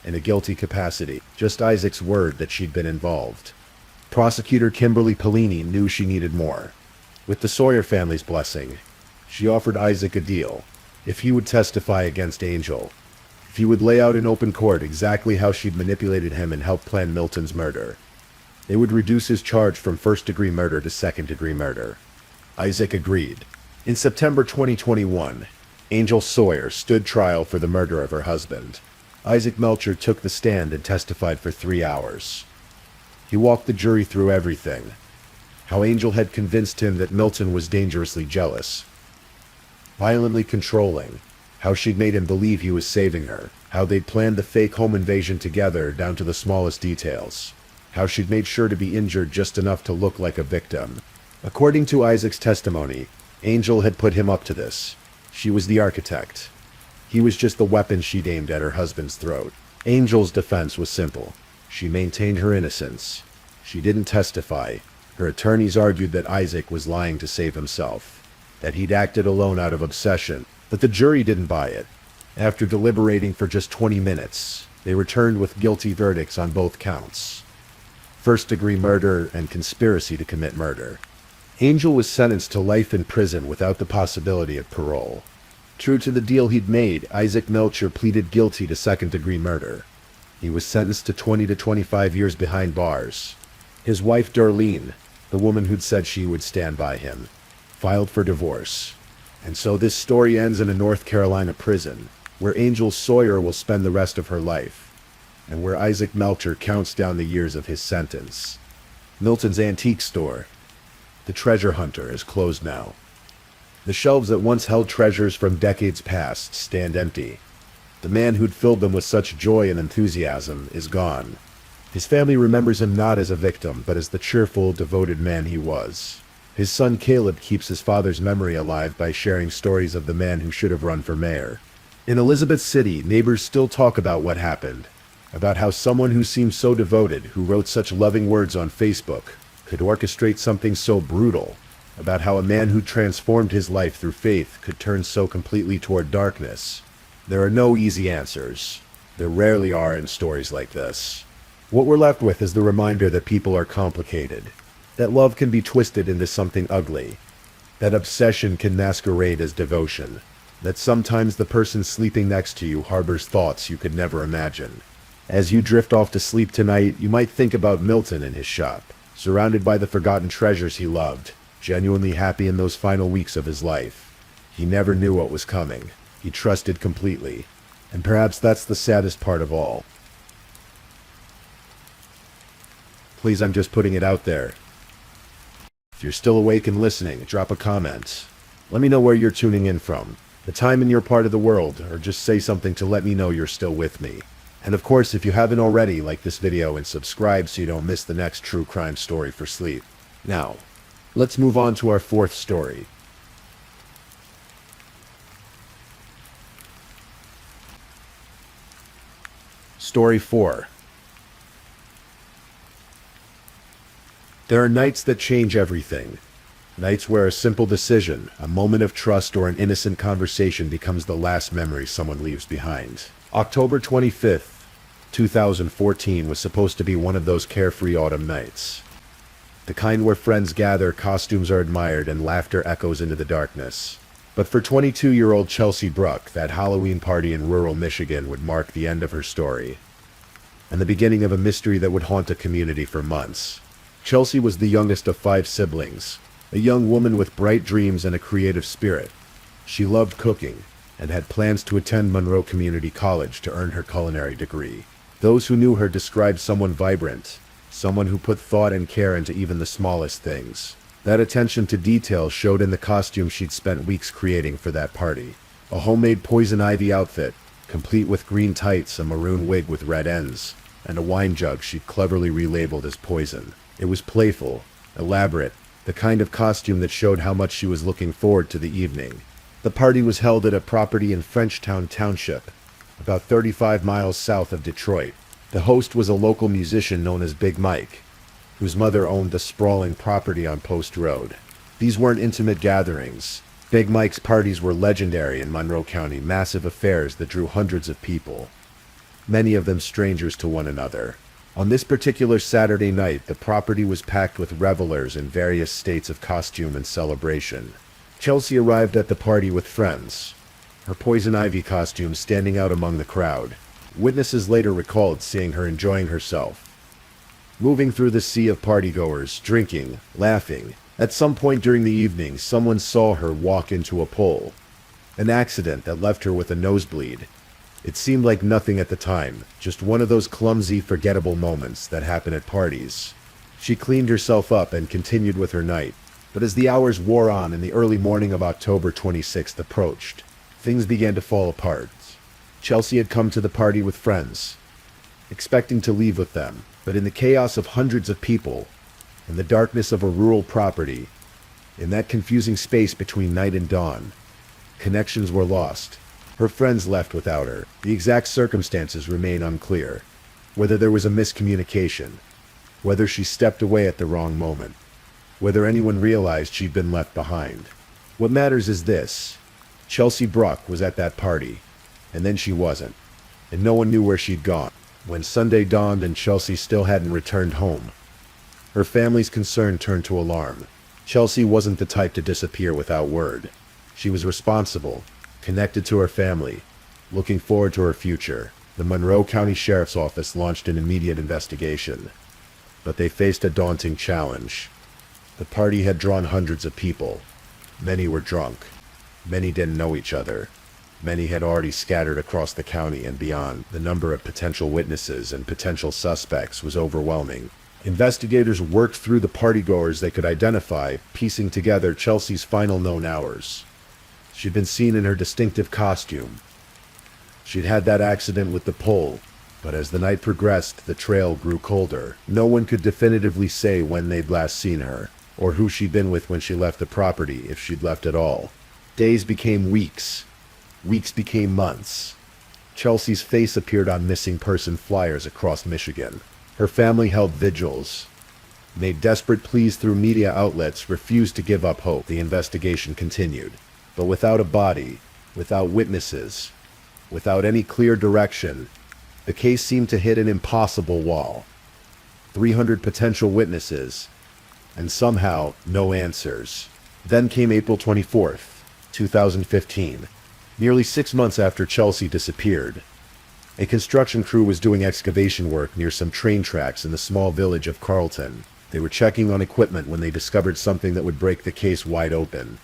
A: in a guilty capacity, just Isaac's word that she'd been involved. Prosecutor Kimberly Pellini knew she needed more. With the Sawyer family's blessing, she offered Isaac a deal. If he would testify against Angel, if he would lay out in open court exactly how she'd manipulated him and helped plan Milton's murder, they would reduce his charge from first-degree murder to second-degree murder. Isaac agreed. In September 2021, Angel Sawyer stood trial for the murder of her husband. Isaac Melcher took the stand and testified for 3 hours. He walked the jury through everything. How Angel had convinced him that Milton was dangerously jealous, violently controlling, how she'd made him believe he was saving her, how they'd planned the fake home invasion together down to the smallest details, how she'd made sure to be injured just enough to look like a victim. According to Isaac's testimony, Angel had put him up to this. She was the architect. He was just the weapon she'd aimed at her husband's throat. Angel's defense was simple. She maintained her innocence. She didn't testify. Her attorneys argued that Isaac was lying to save himself, that he'd acted alone out of obsession, but the jury didn't buy it. After deliberating for just 20 minutes, they returned with guilty verdicts on both counts: first-degree murder and conspiracy to commit murder. Angel was sentenced to life in prison without the possibility of parole. True to the deal he'd made, Isaac Melcher pleaded guilty to second-degree murder. He was sentenced to 20 to 25 years behind bars. His wife Darlene, the woman who'd said she would stand by him, filed for divorce. And so this story ends in a North Carolina prison, where Angel Sawyer will spend the rest of her life, and where Isaac Melcher counts down the years of his sentence. Milton's antique store, the Treasure Hunter, is closed now. The shelves that once held treasures from decades past stand empty. The man who'd filled them with such joy and enthusiasm is gone. His family remembers him not as a victim, but as the cheerful, devoted man he was. His son Caleb keeps his father's memory alive by sharing stories of the man who should have run for mayor. In Elizabeth City, neighbors still talk about what happened, about how someone who seemed so devoted, who wrote such loving words on Facebook, could orchestrate something so brutal, about how a man who transformed his life through faith could turn so completely toward darkness. There are no easy answers. There rarely are in stories like this. What we're left with is the reminder that people are complicated, that love can be twisted into something ugly, that obsession can masquerade as devotion, that sometimes the person sleeping next to you harbors thoughts you could never imagine. As you drift off to sleep tonight, you might think about Milton in his shop, surrounded by the forgotten treasures he loved, genuinely happy in those final weeks of his life. He never knew what was coming. He trusted completely. And perhaps that's the saddest part of all. Please, I'm just putting it out there. If you're still awake and listening, drop a comment. Let me know where you're tuning in from, the time in your part of the world, or just say something to let me know you're still with me. And of course, if you haven't already, like this video and subscribe so you don't miss the next true crime story for sleep. Now, let's move on to our fourth story. Story 4. There are nights that change everything. Nights where a simple decision, a moment of trust, or an innocent conversation becomes the last memory someone leaves behind. October 25th, 2014 was supposed to be one of those carefree autumn nights. The kind where friends gather, costumes are admired, and laughter echoes into the darkness. But for 22-year-old Chelsea Bruck, that Halloween party in rural Michigan would mark the end of her story, and the beginning of a mystery that would haunt a community for months. Chelsea was the youngest of 5 siblings, a young woman with bright dreams and a creative spirit. She loved cooking, and had plans to attend Monroe Community College to earn her culinary degree. Those who knew her described someone vibrant, someone who put thought and care into even the smallest things. That attention to detail showed in the costume she'd spent weeks creating for that party. A homemade poison ivy outfit, complete with green tights, a maroon wig with red ends, and a wine jug she'd cleverly relabeled as poison. It was playful, elaborate, the kind of costume that showed how much she was looking forward to the evening. The party was held at a property in Frenchtown Township, about 35 miles south of Detroit. The host was a local musician known as Big Mike, whose mother owned the sprawling property on Post Road. These weren't intimate gatherings. Big Mike's parties were legendary in Monroe County, massive affairs that drew hundreds of people, many of them strangers to one another. On this particular Saturday night, the property was packed with revelers in various states of costume and celebration. Chelsea arrived at the party with friends, her poison ivy costume standing out among the crowd. Witnesses later recalled seeing her enjoying herself, moving through the sea of partygoers, drinking, laughing. At some point during the evening, someone saw her walk into a pole, an accident that left her with a nosebleed. It seemed like nothing at the time, just one of those clumsy, forgettable moments that happen at parties. She cleaned herself up and continued with her night. But as the hours wore on and the early morning of October 26th approached, things began to fall apart. Chelsea had come to the party with friends, expecting to leave with them, but in the chaos of hundreds of people, in the darkness of a rural property, in that confusing space between night and dawn, connections were lost. Her friends left without her. The exact circumstances remain unclear. Whether there was a miscommunication, whether she stepped away at the wrong moment, whether anyone realized she'd been left behind. What matters is this: Chelsea Bruck was at that party, And then she wasn't, and no one knew where she'd gone. When Sunday dawned and Chelsea still hadn't returned home, her family's concern turned to alarm. Chelsea wasn't the type to disappear without word. She was responsible, connected to her family, looking forward to her future. The Monroe County Sheriff's Office launched an immediate investigation, but they faced a daunting challenge. The party had drawn hundreds of people. Many were drunk. Many didn't know each other. Many had already scattered across the county and beyond. The number of potential witnesses and potential suspects was overwhelming. Investigators worked through the partygoers they could identify, piecing together Chelsea's final known hours. She'd been seen in her distinctive costume. She'd had that accident with the pole, but as the night progressed, the trail grew colder. No one could definitively say when they'd last seen her, or who she'd been with when she left the property, if she'd left at all. Days became weeks. Weeks became months. Chelsea's face appeared on missing person flyers across Michigan. Her family held vigils, made desperate pleas through media outlets, refused to give up hope. The investigation continued, but without a body, without witnesses, without any clear direction, the case seemed to hit an impossible wall. 300 potential witnesses, and somehow no answers. Then came April 24th, 2015, nearly 6 months after Chelsea disappeared. A construction crew was doing excavation work near some train tracks in the small village of Carlton. They were checking on equipment when they discovered something that would break the case wide open,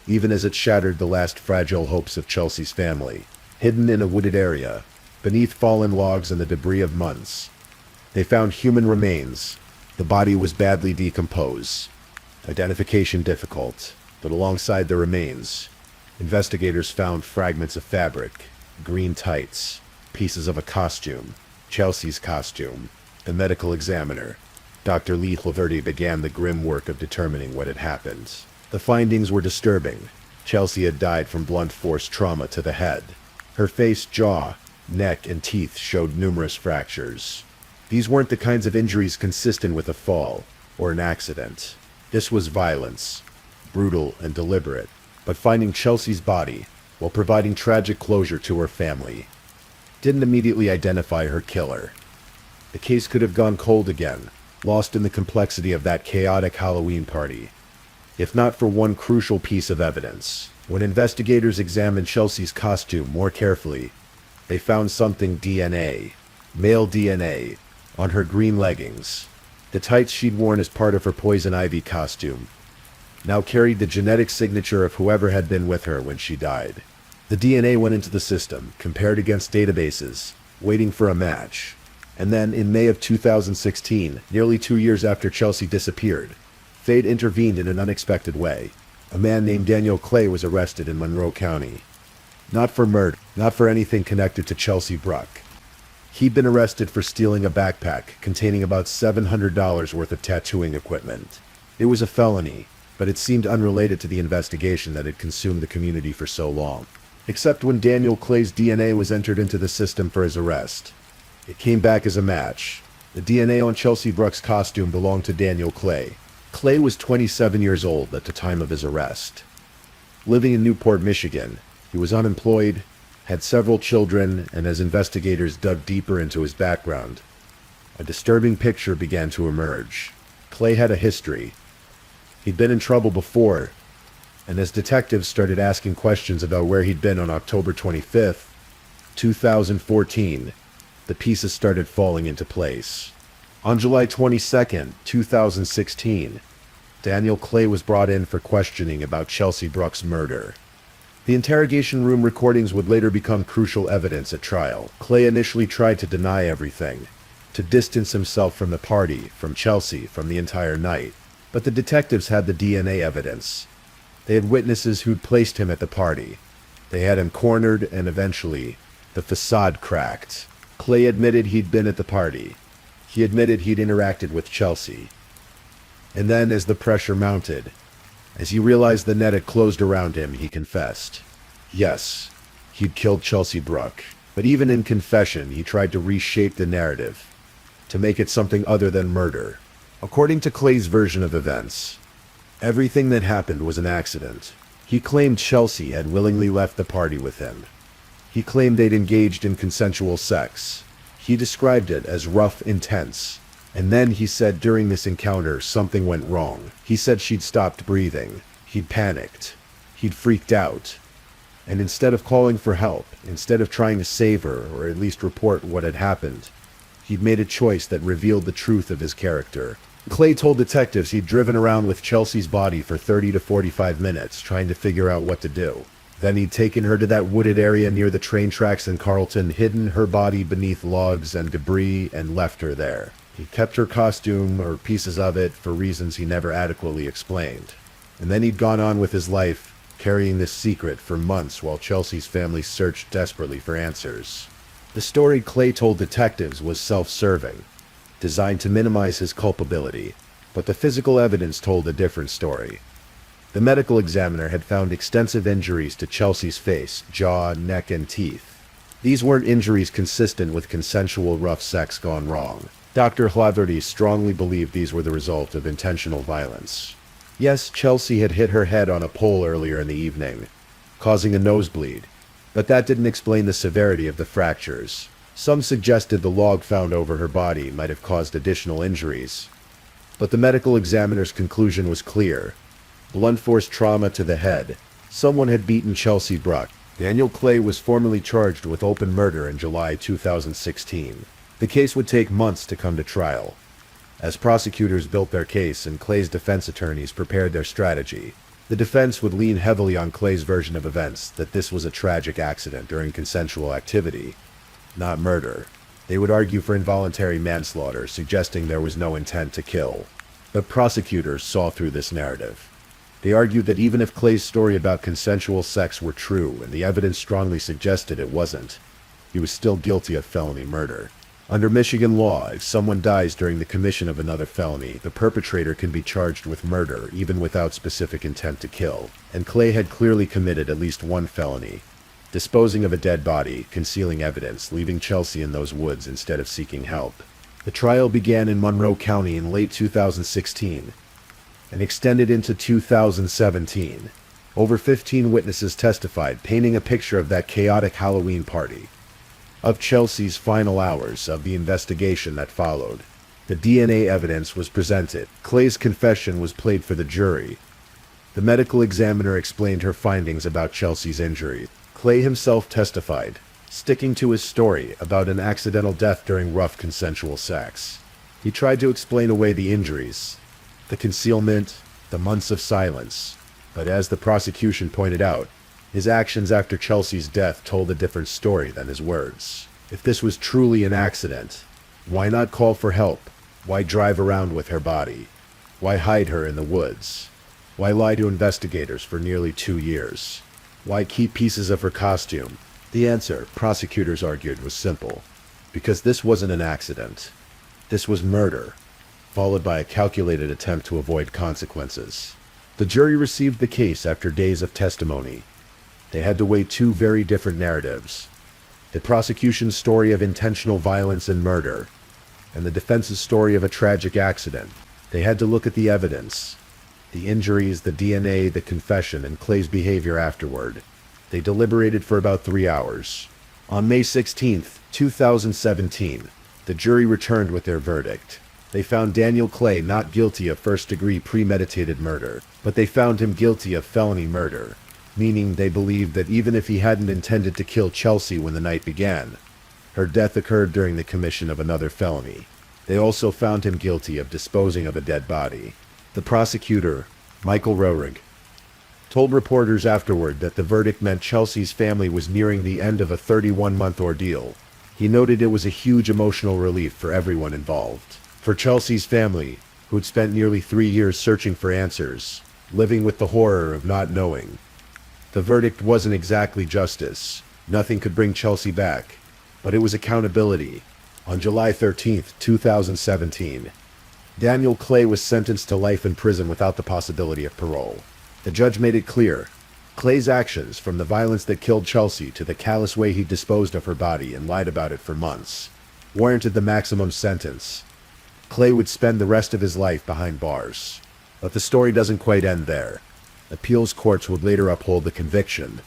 A: even as it shattered the last fragile hopes of Chelsea's family. Hidden in a wooded area, beneath fallen logs and the debris of months, they found human remains. The body was badly decomposed, identification difficult, but alongside the remains, investigators found fragments of fabric, green tights, pieces of a costume, Chelsea's costume. The medical examiner, Dr. Lee Hlaverty, began the grim work of determining what had happened. The findings were disturbing. Chelsea had died from blunt force trauma to the head. Her face, jaw, neck, and teeth showed numerous fractures. These weren't the kinds of injuries consistent with a fall or an accident. This was violence, brutal and deliberate. But finding Chelsea's body, while providing tragic closure to her family, didn't immediately identify her killer. The case could have gone cold again, lost in the complexity of that chaotic Halloween party, if not for one crucial piece of evidence. When investigators examined Chelsea's costume more carefully, they found something: DNA, male DNA, on her green leggings. The tights she'd worn as part of her poison ivy costume now carried the genetic signature of whoever had been with her when she died. The DNA went into the system, compared against databases, waiting for a match. And then, in May of 2016, nearly 2 years after Chelsea disappeared, fate intervened in an unexpected way. A man named Daniel Clay was arrested in Monroe County. Not for murder, not for anything connected to Chelsea Bruck. He'd been arrested for stealing a backpack containing about $700 worth of tattooing equipment. It was a felony, but it seemed unrelated to the investigation that had consumed the community for so long. Except when Daniel Clay's DNA was entered into the system for his arrest. It came back as a match. The DNA on Chelsea Bruck's costume belonged to Daniel Clay. Clay was 27 years old at the time of his arrest. Living in Newport, Michigan, he was unemployed, had several children, and as investigators dug deeper into his background, a disturbing picture began to emerge. Clay had a history. He'd been in trouble before, and as detectives started asking questions about where he'd been on October 25th, 2014, the pieces started falling into place. On July 22nd, 2016, Daniel Clay was brought in for questioning about Chelsea Bruck's murder. The interrogation room recordings would later become crucial evidence at trial. Clay initially tried to deny everything, to distance himself from the party, from Chelsea, from the entire night. But the detectives had the DNA evidence. They had witnesses who'd placed him at the party. They had him cornered, and eventually, the facade cracked. Clay admitted he'd been at the party. He admitted he'd interacted with Chelsea. And then, as the pressure mounted, as he realized the net had closed around him, he confessed. Yes, he'd killed Chelsea Bruck. But even in confession, he tried to reshape the narrative, to make it something other than murder. According to Clay's version of events, everything that happened was an accident. He claimed Chelsea had willingly left the party with him. He claimed they'd engaged in consensual sex. He described it as rough, intense. And then he said during this encounter something went wrong. He said she'd stopped breathing. He'd panicked. He'd freaked out. And instead of calling for help, instead of trying to save her or at least report what had happened, he'd made a choice that revealed the truth of his character. Clay told detectives he'd driven around with Chelsea's body for 30 to 45 minutes trying to figure out what to do. Then he'd taken her to that wooded area near the train tracks in Carlton, hidden her body beneath logs and debris, and left her there. He kept her costume, or pieces of it, for reasons he never adequately explained. And then he'd gone on with his life, carrying this secret for months while Chelsea's family searched desperately for answers. The story Clay told detectives was self-serving, designed to minimize his culpability, but the physical evidence told a different story. The medical examiner had found extensive injuries to Chelsea's face, jaw, neck, and teeth. These weren't injuries consistent with consensual rough sex gone wrong. Dr. Hlatherty strongly believed these were the result of intentional violence. Yes, Chelsea had hit her head on a pole earlier in the evening, causing a nosebleed, but that didn't explain the severity of the fractures. Some suggested the log found over her body might have caused additional injuries, but the medical examiner's conclusion was clear. Blunt force trauma to the head. Someone had beaten Chelsea Bruck. Daniel Clay was formally charged with open murder in July 2016. The case would take months to come to trial. As prosecutors built their case and Clay's defense attorneys prepared their strategy, the defense would lean heavily on Clay's version of events, that this was a tragic accident during consensual activity, not murder. They would argue for involuntary manslaughter, suggesting there was no intent to kill. But prosecutors saw through this narrative. They argued that even if Clay's story about consensual sex were true, and the evidence strongly suggested it wasn't, he was still guilty of felony murder. Under Michigan law, if someone dies during the commission of another felony, the perpetrator can be charged with murder even without specific intent to kill. And Clay had clearly committed at least one felony: disposing of a dead body, concealing evidence, leaving Chelsea in those woods instead of seeking help. The trial began in Monroe County in late 2016 and extended into 2017. Over 15 witnesses testified, painting a picture of that chaotic Halloween party, of Chelsea's final hours, of the investigation that followed. The DNA evidence was presented. Clay's confession was played for the jury. The medical examiner explained her findings about Chelsea's injury. Clay himself testified, sticking to his story about an accidental death during rough consensual sex. He tried to explain away the injuries, the concealment, the months of silence, but as the prosecution pointed out, his actions after Chelsea's death told a different story than his words. If this was truly an accident, why not call for help? Why drive around with her body? Why hide her in the woods? Why lie to investigators for nearly 2 years? Why keep pieces of her costume? The answer, prosecutors argued, was simple. Because this wasn't an accident. This was murder, followed by a calculated attempt to avoid consequences. The jury received the case after days of testimony. They had to weigh two very different narratives: the prosecution's story of intentional violence and murder, and the defense's story of a tragic accident. They had to look at the evidence, the injuries, the DNA, the confession, and Clay's behavior afterward. They deliberated for about 3 hours. On May 16, 2017, the jury returned with their verdict. They found Daniel Clay not guilty of first-degree premeditated murder, but they found him guilty of felony murder, meaning they believed that even if he hadn't intended to kill Chelsea when the night began, her death occurred during the commission of another felony. They also found him guilty of disposing of a dead body. The prosecutor, Michael Roehrig, told reporters afterward that the verdict meant Chelsea's family was nearing the end of a 31-month ordeal. He noted it was a huge emotional relief for everyone involved. For Chelsea's family, who'd spent nearly 3 years searching for answers, living with the horror of not knowing, the verdict wasn't exactly justice. Nothing could bring Chelsea back, but it was accountability. On July 13, 2017, Daniel Clay was sentenced to life in prison without the possibility of parole. The judge made it clear, Clay's actions, from the violence that killed Chelsea to the callous way he disposed of her body and lied about it for months, warranted the maximum sentence. Clay would spend the rest of his life behind bars. But the story doesn't quite end there. Appeals courts would later uphold the conviction,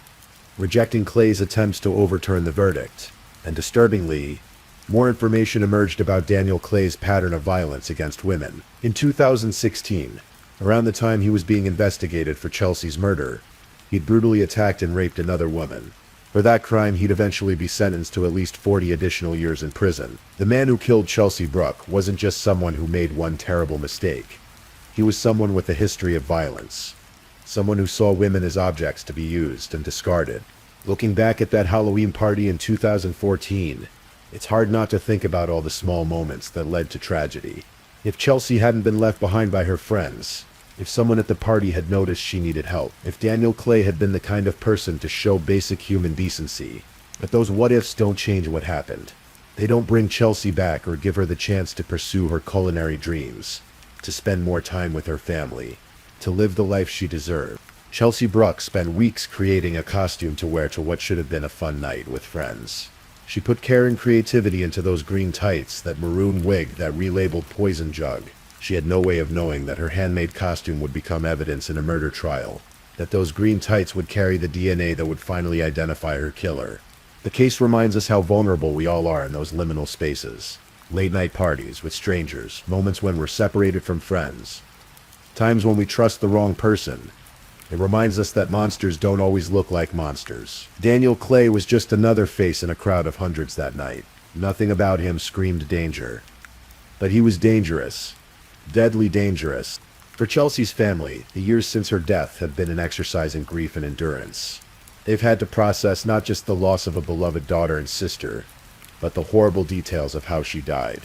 A: rejecting Clay's attempts to overturn the verdict. And disturbingly, more information emerged about Daniel Clay's pattern of violence against women. In 2016, around the time he was being investigated for Chelsea's murder, he'd brutally attacked and raped another woman. For that crime, he'd eventually be sentenced to at least 40 additional years in prison. The man who killed Chelsea Bruck wasn't just someone who made one terrible mistake. He was someone with a history of violence. Someone who saw women as objects to be used and discarded. Looking back at that Halloween party in 2014, it's hard not to think about all the small moments that led to tragedy. If Chelsea hadn't been left behind by her friends, if someone at the party had noticed she needed help, if Daniel Clay had been the kind of person to show basic human decency. But those what-ifs don't change what happened. They don't bring Chelsea back or give her the chance to pursue her culinary dreams, to spend more time with her family, to live the life she deserved. Chelsea Bruck spent weeks creating a costume to wear to what should have been a fun night with friends. She put care and creativity into those green tights, that maroon wig, that relabeled poison jug. She had no way of knowing that her handmade costume would become evidence in a murder trial, that those green tights would carry the DNA that would finally identify her killer. The case reminds us how vulnerable we all are in those liminal spaces. Late-night parties with strangers, moments when we're separated from friends, times when we trust the wrong person. It reminds us that monsters don't always look like monsters. Daniel Clay was just another face in a crowd of hundreds that night. Nothing about him screamed danger. But he was dangerous. Deadly dangerous. For Chelsea's family, the years since her death have been an exercise in grief and endurance. They've had to process not just the loss of a beloved daughter and sister, but the horrible details of how she died.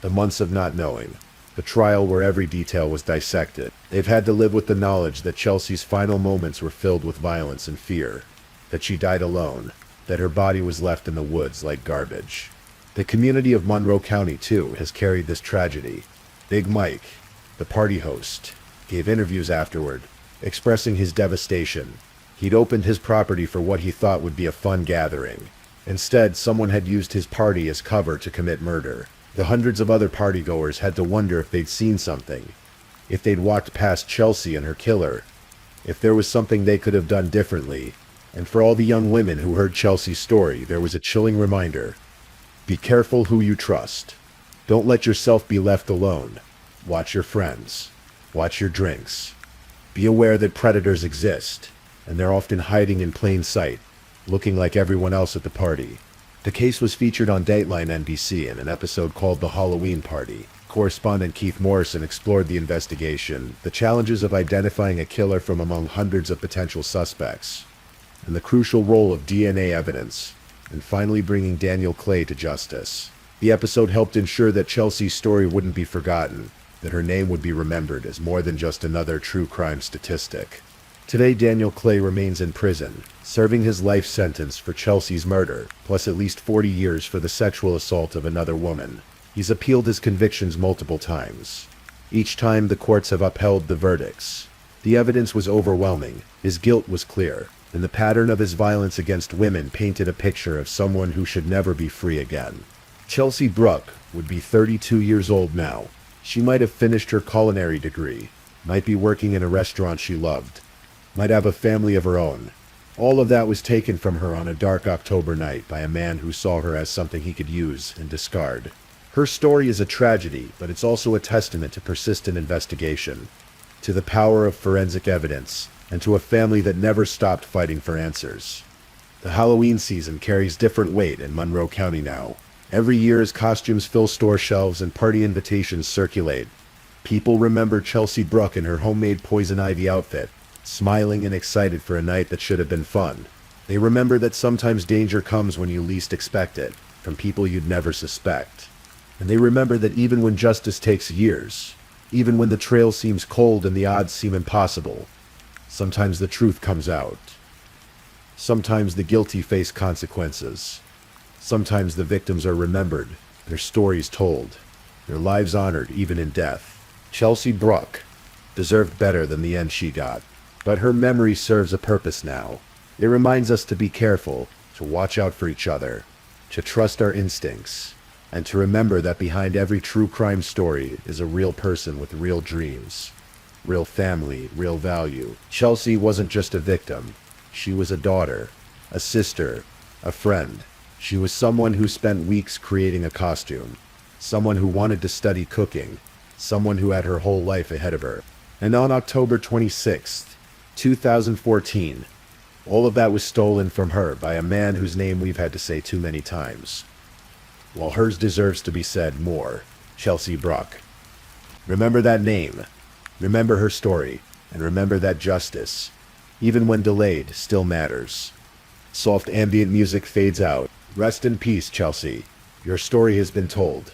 A: The months of not knowing. The trial where every detail was dissected. They've had to live with the knowledge that Chelsea's final moments were filled with violence and fear, that she died alone, that her body was left in the woods like garbage. The community of Monroe County, too, has carried this tragedy. Big Mike, the party host, gave interviews afterward, expressing his devastation. He'd opened his property for what he thought would be a fun gathering. Instead, someone had used his party as cover to commit murder. The hundreds of other partygoers had to wonder if they'd seen something, if they'd walked past Chelsea and her killer, if there was something they could have done differently. And for all the young women who heard Chelsea's story, there was a chilling reminder. Be careful who you trust. Don't let yourself be left alone. Watch your friends. Watch your drinks. Be aware that predators exist, and they're often hiding in plain sight, looking like everyone else at the party. The case was featured on Dateline NBC in an episode called The Halloween Party. Correspondent Keith Morrison explored the investigation, the challenges of identifying a killer from among hundreds of potential suspects, and the crucial role of DNA evidence, and finally bringing Daniel Clay to justice. The episode helped ensure that Chelsea's story wouldn't be forgotten, that her name would be remembered as more than just another true crime statistic. Today, Daniel Clay remains in prison, serving his life sentence for Chelsea's murder, plus at least 40 years for the sexual assault of another woman. He's appealed his convictions multiple times. Each time, the courts have upheld the verdicts. The evidence was overwhelming, his guilt was clear, and the pattern of his violence against women painted a picture of someone who should never be free again. Chelsea Bruck would be 32 years old now. She might have finished her culinary degree, might be working in a restaurant she loved, might have a family of her own. All of that was taken from her on a dark October night by a man who saw her as something he could use and discard. Her story is a tragedy, but it's also a testament to persistent investigation, to the power of forensic evidence, and to a family that never stopped fighting for answers. The Halloween season carries different weight in Monroe County now. Every year as costumes fill store shelves and party invitations circulate, people remember Chelsea Bruck in her homemade poison ivy outfit, smiling and excited for a night that should have been fun. They remember that sometimes danger comes when you least expect it, from people you'd never suspect. And they remember that even when justice takes years, even when the trail seems cold and the odds seem impossible, sometimes the truth comes out. Sometimes the guilty face consequences. Sometimes the victims are remembered, their stories told, their lives honored even in death. Chelsea Bruck deserved better than the end she got. But her memory serves a purpose now. It reminds us to be careful, to watch out for each other, to trust our instincts, and to remember that behind every true crime story is a real person with real dreams, real family, real value. Chelsea wasn't just a victim. She was a daughter, a sister, a friend. She was someone who spent weeks creating a costume, someone who wanted to study cooking, someone who had her whole life ahead of her. And on October 26th, 2014, all of that was stolen from her by a man whose name we've had to say too many times. While hers deserves to be said more, Chelsea Bruck. Remember that name, remember her story, and remember that justice, even when delayed, still matters. Soft ambient music fades out. Rest in peace, Chelsea. Your story has been told,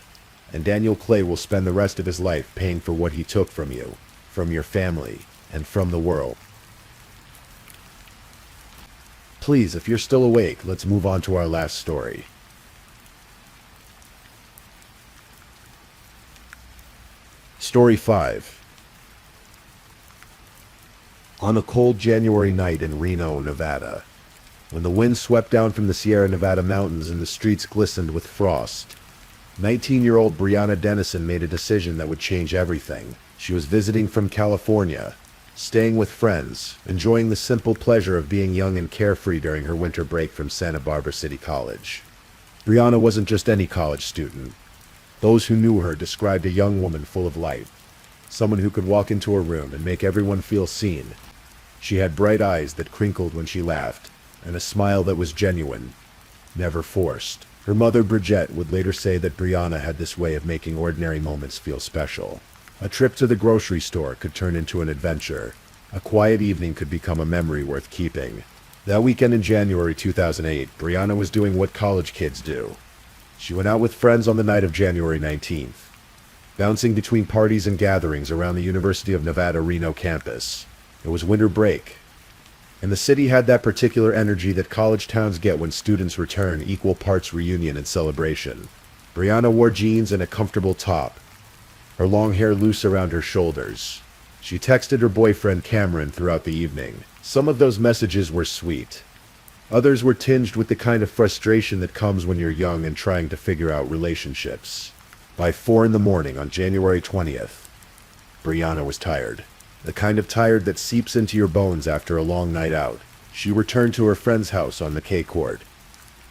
A: and Daniel Clay will spend the rest of his life paying for what he took from you, from your family, and from the world. Please, if you're still awake, let's move on to our last story. Story 5. On a cold January night in Reno, Nevada, when the wind swept down from the Sierra Nevada mountains and the streets glistened with frost, 19-year-old Brianna Dennison made a decision that would change everything. She was visiting from California, staying with friends, enjoying the simple pleasure of being young and carefree during her winter break from Santa Barbara City College. Brianna wasn't just any college student. Those who knew her described a young woman full of life, someone who could walk into a room and make everyone feel seen. She had bright eyes that crinkled when she laughed, and a smile that was genuine, never forced. Her mother, Bridget, would later say that Brianna had this way of making ordinary moments feel special. A trip to the grocery store could turn into an adventure. A quiet evening could become a memory worth keeping. That weekend in January 2008, Brianna was doing what college kids do. She went out with friends on the night of January 19th, bouncing between parties and gatherings around the University of Nevada, Reno campus. It was winter break, and the city had that particular energy that college towns get when students return, equal parts reunion and celebration. Brianna wore jeans and a comfortable top, her long hair loose around her shoulders. She texted her boyfriend Cameron throughout the evening. Some of those messages were sweet. Others were tinged with the kind of frustration that comes when you're young and trying to figure out relationships. By 4 in the morning on January 20th, Brianna was tired. The kind of tired that seeps into your bones after a long night out. She returned to her friend's house on McKay Court,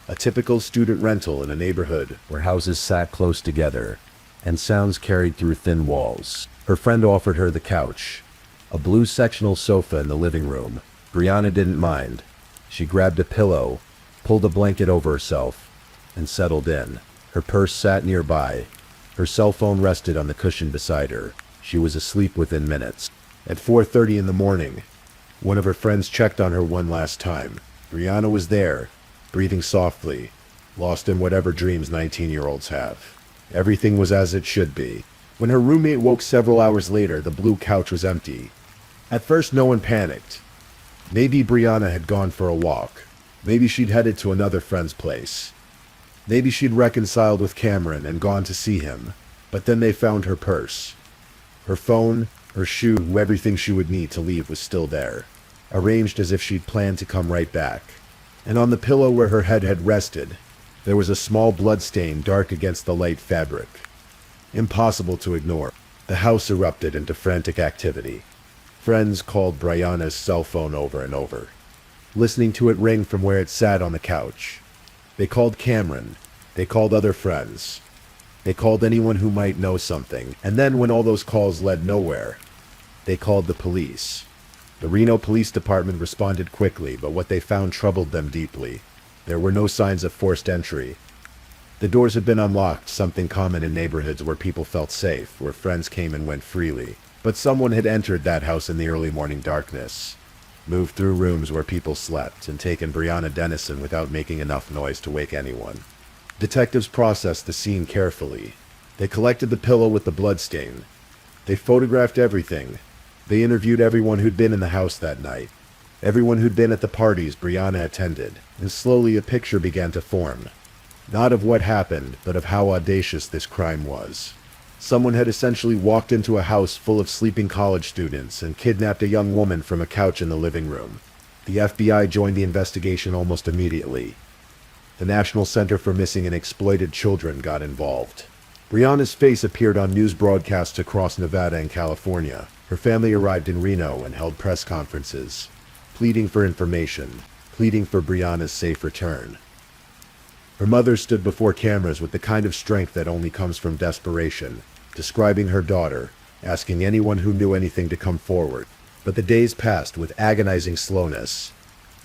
A: a typical student rental in a neighborhood where houses sat close together and sounds carried through thin walls. Her friend offered her the couch, a blue sectional sofa in the living room. Brianna didn't mind. She grabbed a pillow, pulled a blanket over herself, and settled in. Her purse sat nearby. Her cell phone rested on the cushion beside her. She was asleep within minutes. At 4:30 in the morning, one of her friends checked on her one last time. Brianna was there, breathing softly, lost in whatever dreams 19-year-olds have. Everything was as it should be. When her roommate woke several hours later, the blue couch was empty. At first, no one panicked. Maybe Brianna had gone for a walk. Maybe she'd headed to another friend's place. Maybe she'd reconciled with Cameron and gone to see him. But then they found her purse. Her phone, her shoe, everything she would need to leave was still there, arranged as if she'd planned to come right back. And on the pillow where her head had rested, there was a small blood stain dark against the light fabric. Impossible to ignore. The house erupted into frantic activity. Friends called Brianna's cell phone over and over, listening to it ring from where it sat on the couch. They called Cameron. They called other friends. They called anyone who might know something. And then when all those calls led nowhere, they called the police. The Reno Police Department responded quickly, but what they found troubled them deeply. There were no signs of forced entry. The doors had been unlocked, something common in neighborhoods where people felt safe, where friends came and went freely. But someone had entered that house in the early morning darkness, moved through rooms where people slept, and taken Brianna Dennison without making enough noise to wake anyone. Detectives processed the scene carefully. They collected the pillow with the bloodstain. They photographed everything. They interviewed everyone who'd been in the house that night, everyone who'd been at the parties Brianna attended, and slowly a picture began to form. Not of what happened, but of how audacious this crime was. Someone had essentially walked into a house full of sleeping college students and kidnapped a young woman from a couch in the living room. The FBI joined the investigation almost immediately. The National Center for Missing and Exploited Children got involved. Brianna's face appeared on news broadcasts across Nevada and California. Her family arrived in Reno and held press conferences, pleading for information. pleading for Brianna's safe return. Her mother stood before cameras with the kind of strength that only comes from desperation, describing her daughter, asking anyone who knew anything to come forward. But the days passed with agonizing slowness.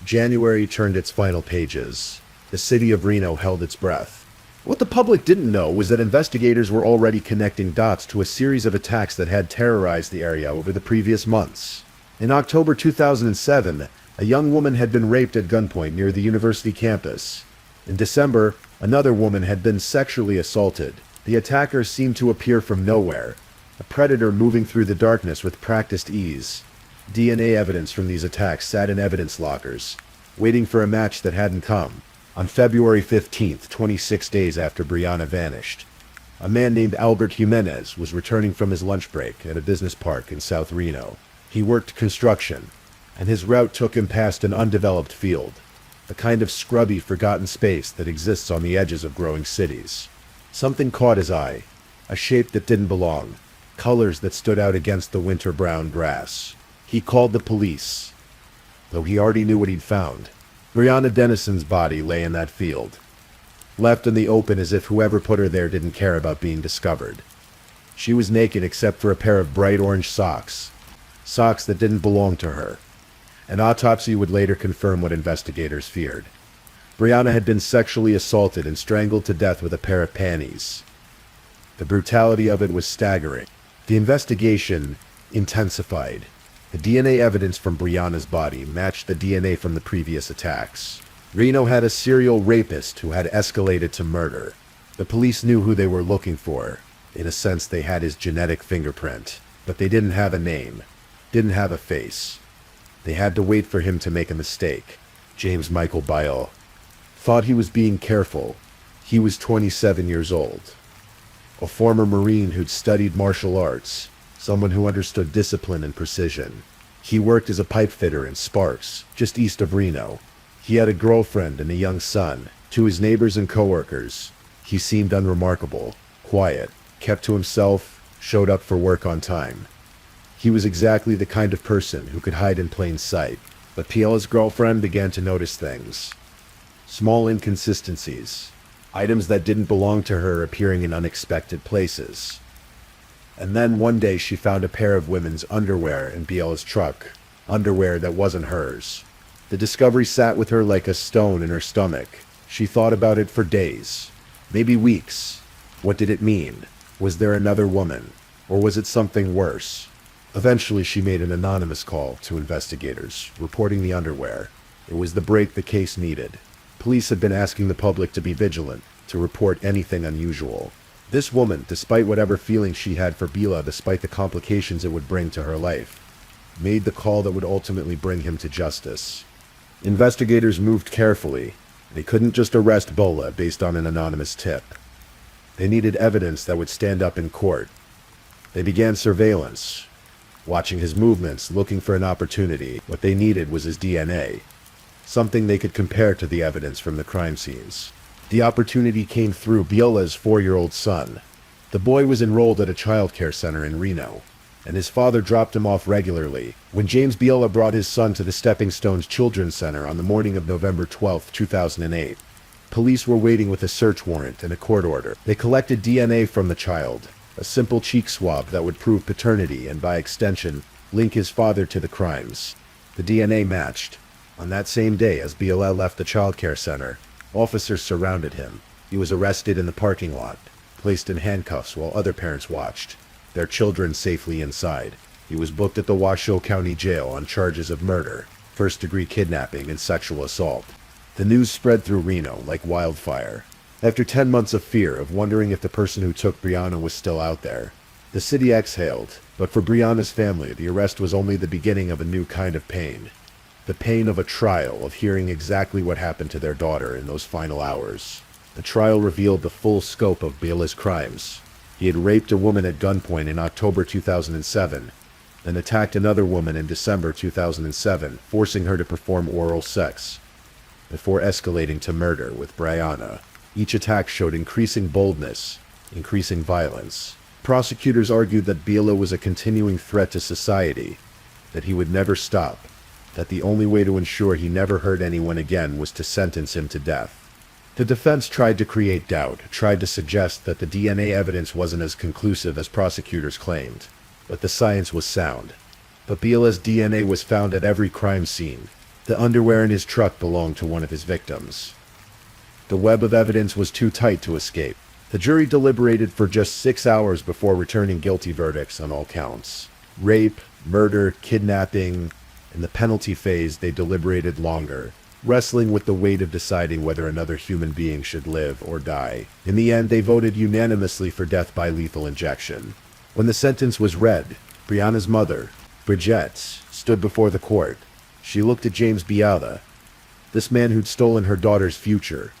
A: January turned its final pages. The city of Reno held its breath. What the public didn't know was that investigators were already connecting dots to a series of attacks that had terrorized the area over the previous months. In October 2007, a young woman had been raped at gunpoint near the university campus. In December, another woman had been sexually assaulted. The attacker seemed to appear from nowhere, a predator moving through the darkness with practiced ease. DNA evidence from these attacks sat in evidence lockers, waiting for a match that hadn't come. On February 15th, 26 days after Brianna vanished, a man named Albert Jimenez was returning from his lunch break at a business park in South Reno. He worked construction, and his route took him past an undeveloped field, the kind of scrubby, forgotten space that exists on the edges of growing cities. Something caught his eye, a shape that didn't belong, colors that stood out against the winter-brown grass. He called the police, though he already knew what he'd found. Brianna Dennison's body lay in that field, left in the open as if whoever put her there didn't care about being discovered. She was naked except for a pair of bright orange socks that didn't belong to her. An autopsy would later confirm what investigators feared. Brianna had been sexually assaulted and strangled to death with a pair of panties. The brutality of it was staggering. The investigation intensified. The DNA evidence from Brianna's body matched the DNA from the previous attacks. Reno had a serial rapist who had escalated to murder. The police knew who they were looking for. In a sense, they had his genetic fingerprint. But they didn't have a name, didn't have a face. They had to wait for him to make a mistake. James Michael Beale thought he was being careful. He was 27 years old. A former Marine who'd studied martial arts. Someone who understood discipline and precision. He worked as a pipe fitter in Sparks, just east of Reno. He had a girlfriend and a young son. To his neighbors and coworkers, he seemed unremarkable, quiet, kept to himself, showed up for work on time. He was exactly the kind of person who could hide in plain sight. But Piela's girlfriend began to notice things. Small inconsistencies. Items that didn't belong to her appearing in unexpected places. And then one day she found a pair of women's underwear in Biela's truck. Underwear that wasn't hers. The discovery sat with her like a stone in her stomach. She thought about it for days. Maybe weeks. What did it mean? Was there another woman? Or was it something worse? Eventually she made an anonymous call to investigators, reporting the underwear. It was the break the case needed. Police had been asking the public to be vigilant, to report anything unusual. This woman, despite whatever feelings she had for Biela, despite the complications it would bring to her life, made the call that would ultimately bring him to justice. Investigators moved carefully. They couldn't just arrest Bola based on an anonymous tip. They needed evidence that would stand up in court. They began surveillance, watching his movements, looking for an opportunity. What they needed was his DNA, something they could compare to the evidence from the crime scenes. The opportunity came through Biela's 4-year-old son. The boy was enrolled at a child care center in Reno, and his father dropped him off regularly. When James Biela brought his son to the Stepping Stones Children's Center on the morning of November 12, 2008, police were waiting with a search warrant and a court order. They collected DNA from the child, a simple cheek swab that would prove paternity and, by extension, link his father to the crimes. The DNA matched. On that same day, as Biela left the child care center, officers surrounded him. He was arrested in the parking lot, placed in handcuffs while other parents watched, their children safely inside. He was booked at the Washoe County Jail on charges of murder, first-degree kidnapping, and sexual assault. The news spread through Reno like wildfire. After 10 months of fear, of wondering if the person who took Brianna was still out there, the city exhaled. But for Brianna's family, the arrest was only the beginning of a new kind of pain. The pain of a trial, of hearing exactly what happened to their daughter in those final hours. The trial revealed the full scope of Biela's crimes. He had raped a woman at gunpoint in October 2007, then attacked another woman in December 2007, forcing her to perform oral sex, before escalating to murder with Brianna. Each attack showed increasing boldness, increasing violence. Prosecutors argued that Biela was a continuing threat to society, that he would never stop. that the only way to ensure he never hurt anyone again was to sentence him to death. The defense tried to create doubt, tried to suggest that the DNA evidence wasn't as conclusive as prosecutors claimed, but the science was sound. Papilla's DNA was found at every crime scene. The underwear in his truck belonged to one of his victims. The web of evidence was too tight to escape. The jury deliberated for just 6 hours before returning guilty verdicts on all counts. Rape, murder, kidnapping. In the penalty phase, they deliberated longer, wrestling with the weight of deciding whether another human being should live or die. In the end, they voted unanimously for death by lethal injection. When the sentence was read, Brianna's mother, Bridget, stood before the court. She looked at James Biala, this man who'd stolen her daughter's future,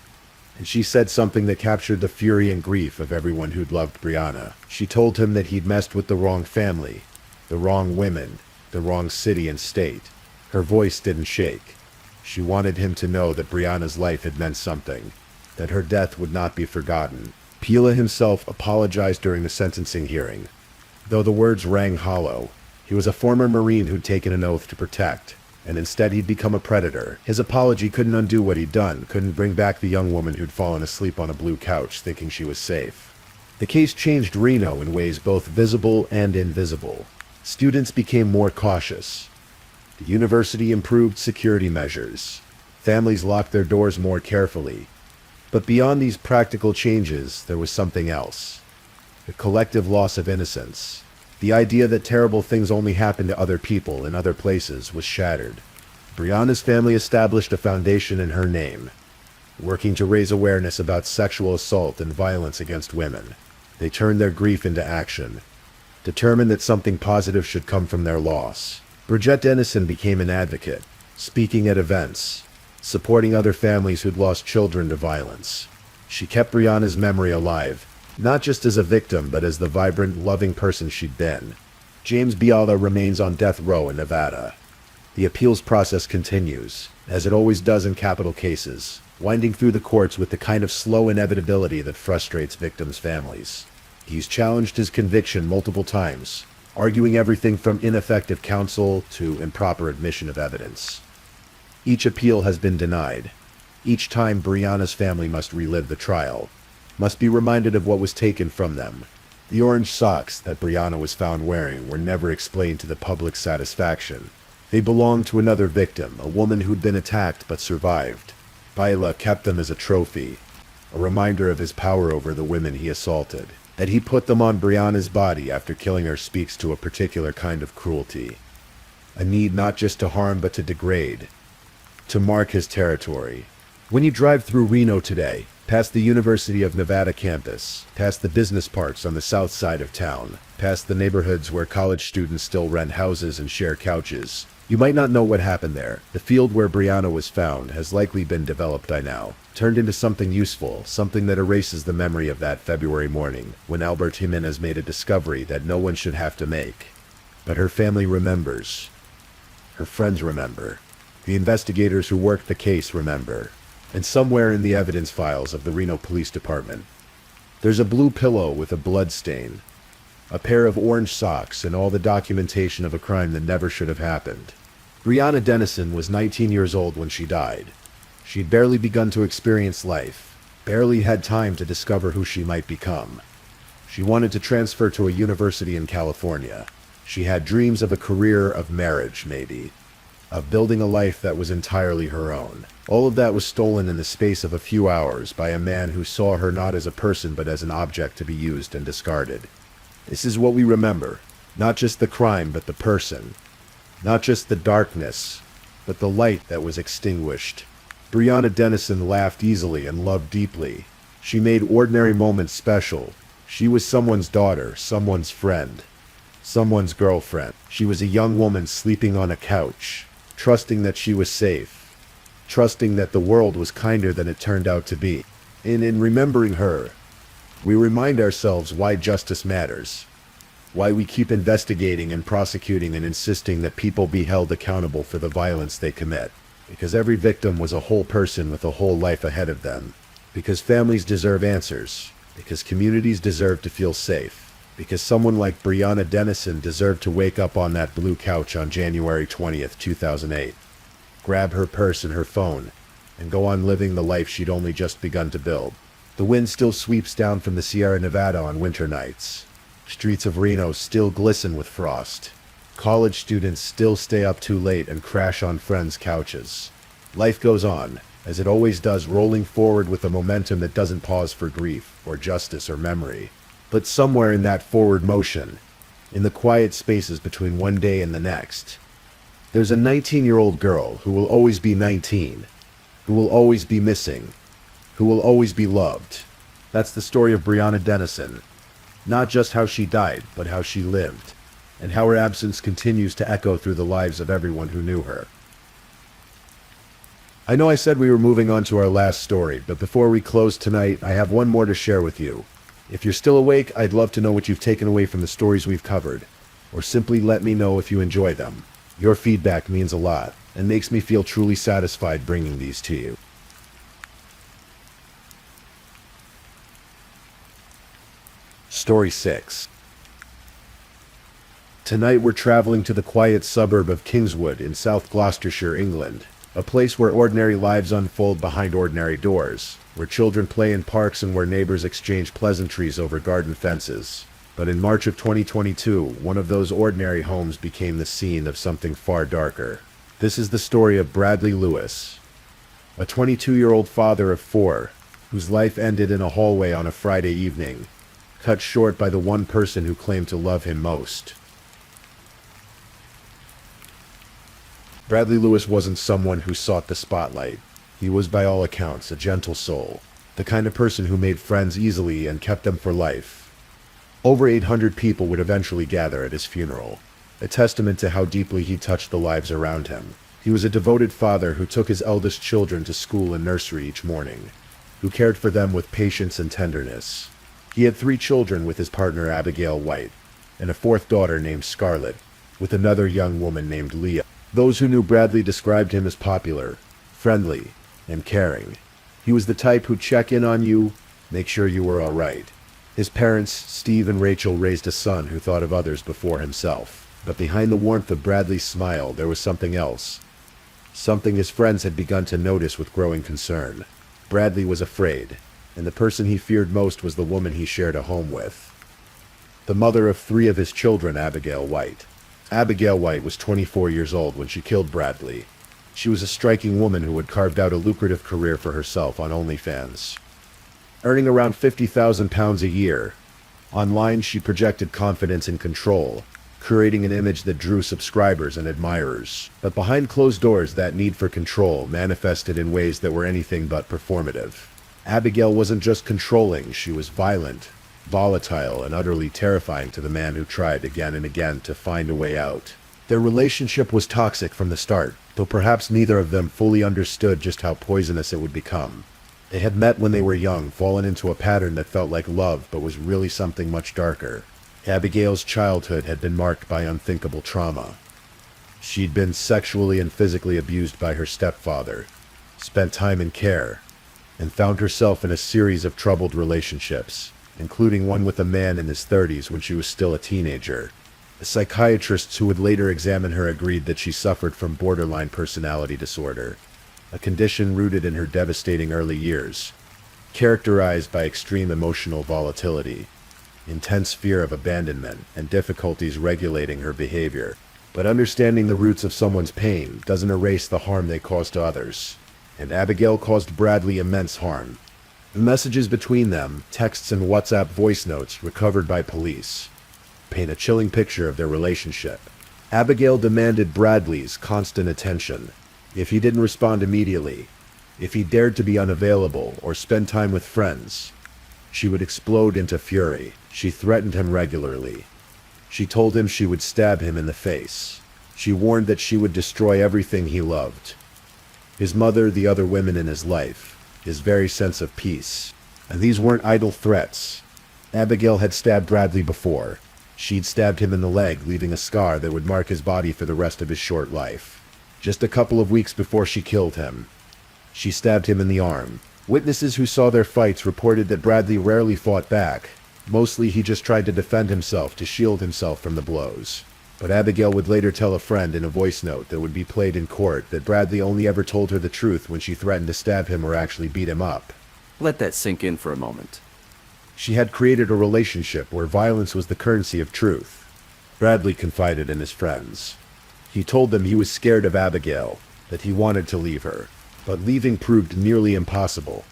A: and she said something that captured the fury and grief of everyone who'd loved Brianna. She told him that he'd messed with the wrong family, the wrong women, the wrong city and state. Her voice didn't shake. She wanted him to know that Brianna's life had meant something, that her death would not be forgotten. Pila himself apologized during the sentencing hearing, though the words rang hollow. He was a former Marine who'd taken an oath to protect, and instead he'd become a predator. His apology couldn't undo what he'd done, couldn't bring back the young woman who'd fallen asleep on a blue couch thinking she was safe. The case changed Reno in ways both visible and invisible. Students became more cautious. The university improved security measures. Families locked their doors more carefully. But beyond these practical changes, there was something else. The collective loss of innocence. The idea that terrible things only happen to other people in other places was shattered. Brianna's family established a foundation in her name, working to raise awareness about sexual assault and violence against women. They turned their grief into action, determined that something positive should come from their loss. Bridget Dennison became an advocate, speaking at events, supporting other families who'd lost children to violence. She kept Brianna's memory alive, not just as a victim, but as the vibrant, loving person she'd been. James Biala remains on death row in Nevada. The appeals process continues, as it always does in capital cases, winding through the courts with the kind of slow inevitability that frustrates victims' families. He's challenged his conviction multiple times, arguing everything from ineffective counsel to improper admission of evidence. Each appeal has been denied. Each time, Brianna's family must relive the trial, must be reminded of what was taken from them. The orange socks that Brianna was found wearing were never explained to the public's satisfaction. They belonged to another victim, a woman who'd been attacked but survived. Baila kept them as a trophy, a reminder of his power over the women he assaulted. That he put them on Brianna's body after killing her speaks to a particular kind of cruelty. A need not just to harm but to degrade, to mark his territory. When you drive through Reno today, past the University of Nevada campus, past the business parks on the south side of town, past the neighborhoods where college students still rent houses and share couches, you might not know what happened there. The field where Brianna was found has likely been developed by now, turned into something useful, something that erases the memory of that February morning, when Albert Jimenez made a discovery that no one should have to make. But her family remembers. Her friends remember. The investigators who worked the case remember. And somewhere in the evidence files of the Reno Police Department, there's a blue pillow with a blood stain, a pair of orange socks, and all the documentation of a crime that never should have happened. Brianna Dennison was 19 years old when she died. She'd barely begun to experience life, barely had time to discover who she might become. She wanted to transfer to a university in California. She had dreams of a career, of marriage, maybe, of building a life that was entirely her own. All of that was stolen in the space of a few hours by a man who saw her not as a person but as an object to be used and discarded. This is what we remember. Not just the crime, but the person. Not just the darkness, but the light that was extinguished. Brianna Dennison laughed easily and loved deeply. She made ordinary moments special. She was someone's daughter, someone's friend, someone's girlfriend. She was a young woman sleeping on a couch, trusting that she was safe, trusting that the world was kinder than it turned out to be. And in remembering her, we remind ourselves why justice matters, why we keep investigating and prosecuting and insisting that people be held accountable for the violence they commit. Because every victim was a whole person with a whole life ahead of them. Because families deserve answers. Because communities deserve to feel safe. because someone like Breonna Dennison deserved to wake up on that blue couch on January 20th, 2008, grab her purse and her phone, and go on living the life she'd only just begun to build. The wind still sweeps down from the Sierra Nevada on winter nights. Streets of Reno still glisten with frost. College students still stay up too late and crash on friends' couches. Life goes on, as it always does, rolling forward with a momentum that doesn't pause for grief, or justice, or memory. But somewhere in that forward motion, in the quiet spaces between one day and the next, there's a 19-year-old girl who will always be 19, who will always be missing, who will always be loved. That's the story of Breonna Dennison. Not just how she died, but how she lived, and how her absence continues to echo through the lives of everyone who knew her. I know I said we were moving on to our last story, but before we close tonight, I have one more to share with you. If you're still awake, I'd love to know what you've taken away from the stories we've covered, or simply let me know if you enjoy them. Your feedback means a lot, and makes me feel truly satisfied bringing these to you. Story 6. Tonight we're traveling to the quiet suburb of Kingswood in South Gloucestershire, England, a place where ordinary lives unfold behind ordinary doors, where children play in parks and where neighbors exchange pleasantries over garden fences. But in March of 2022, one of those ordinary homes became the scene of something far darker. This is the story of Bradley Lewis, a 22-year-old father of 4, whose life ended in a hallway on a Friday evening, cut short by the one person who claimed to love him most. Bradley Lewis wasn't someone who sought the spotlight. He was by all accounts a gentle soul, the kind of person who made friends easily and kept them for life. Over 800 people would eventually gather at his funeral, a testament to how deeply he touched the lives around him. He was a devoted father who took his eldest children to school and nursery each morning, who cared for them with patience and tenderness. He had 3 children with his partner Abigail White, and a 4th daughter named Scarlett, with another young woman named Leah. Those who knew Bradley described him as popular, friendly, and caring. He was the type who'd check in on you, make sure you were all right. His parents, Steve and Rachel, raised a son who thought of others before himself. But behind the warmth of Bradley's smile, there was something else. Something his friends had begun to notice with growing concern. Bradley was afraid, and the person he feared most was the woman he shared a home with. The mother of 3 of his children, Abigail White. Abigail White was 24 years old when she killed Bradley. She was a striking woman who had carved out a lucrative career for herself on OnlyFans. Earning around £50,000 a year, online she projected confidence and control, creating an image that drew subscribers and admirers. But behind closed doors, that need for control manifested in ways that were anything but performative. Abigail wasn't just controlling, she was violent, volatile, and utterly terrifying to the man who tried again and again to find a way out. Their relationship was toxic from the start, though perhaps neither of them fully understood just how poisonous it would become. They had met when they were young, fallen into a pattern that felt like love but was really something much darker. Abigail's childhood had been marked by unthinkable trauma. She'd been sexually and physically abused by her stepfather, spent time in care, and found herself in a series of troubled relationships, including one with a man in his 30s when she was still a teenager. The psychiatrists who would later examine her agreed that she suffered from borderline personality disorder, a condition rooted in her devastating early years, characterized by extreme emotional volatility, intense fear of abandonment, and difficulties regulating her behavior. But understanding the roots of someone's pain doesn't erase the harm they cause to others, and Abigail caused Bradley immense harm. The messages between them, texts and WhatsApp voice notes recovered by police, paint a chilling picture of their relationship. Abigail demanded Bradley's constant attention. If he didn't respond immediately, if he dared to be unavailable or spend time with friends, she would explode into fury. She threatened him regularly. She told him she would stab him in the face. She warned that she would destroy everything he loved. His mother, the other women in his life, his very sense of peace. And these weren't idle threats. Abigail had stabbed Bradley before. She'd stabbed him in the leg, leaving a scar that would mark his body for the rest of his short life. Just a couple of weeks before she killed him, she stabbed him in the arm. Witnesses who saw their fights reported that Bradley rarely fought back. Mostly he just tried to defend himself, to shield himself from the blows. But Abigail would later tell a friend in a voice note that would be played in court that Bradley only ever told her the truth when she threatened to stab him or actually beat him up.
B: Let that sink in for a moment.
A: She had created a relationship where violence was the currency of truth. Bradley confided in his friends. He told them he was scared of Abigail, that he wanted to leave her, but leaving proved nearly impossible.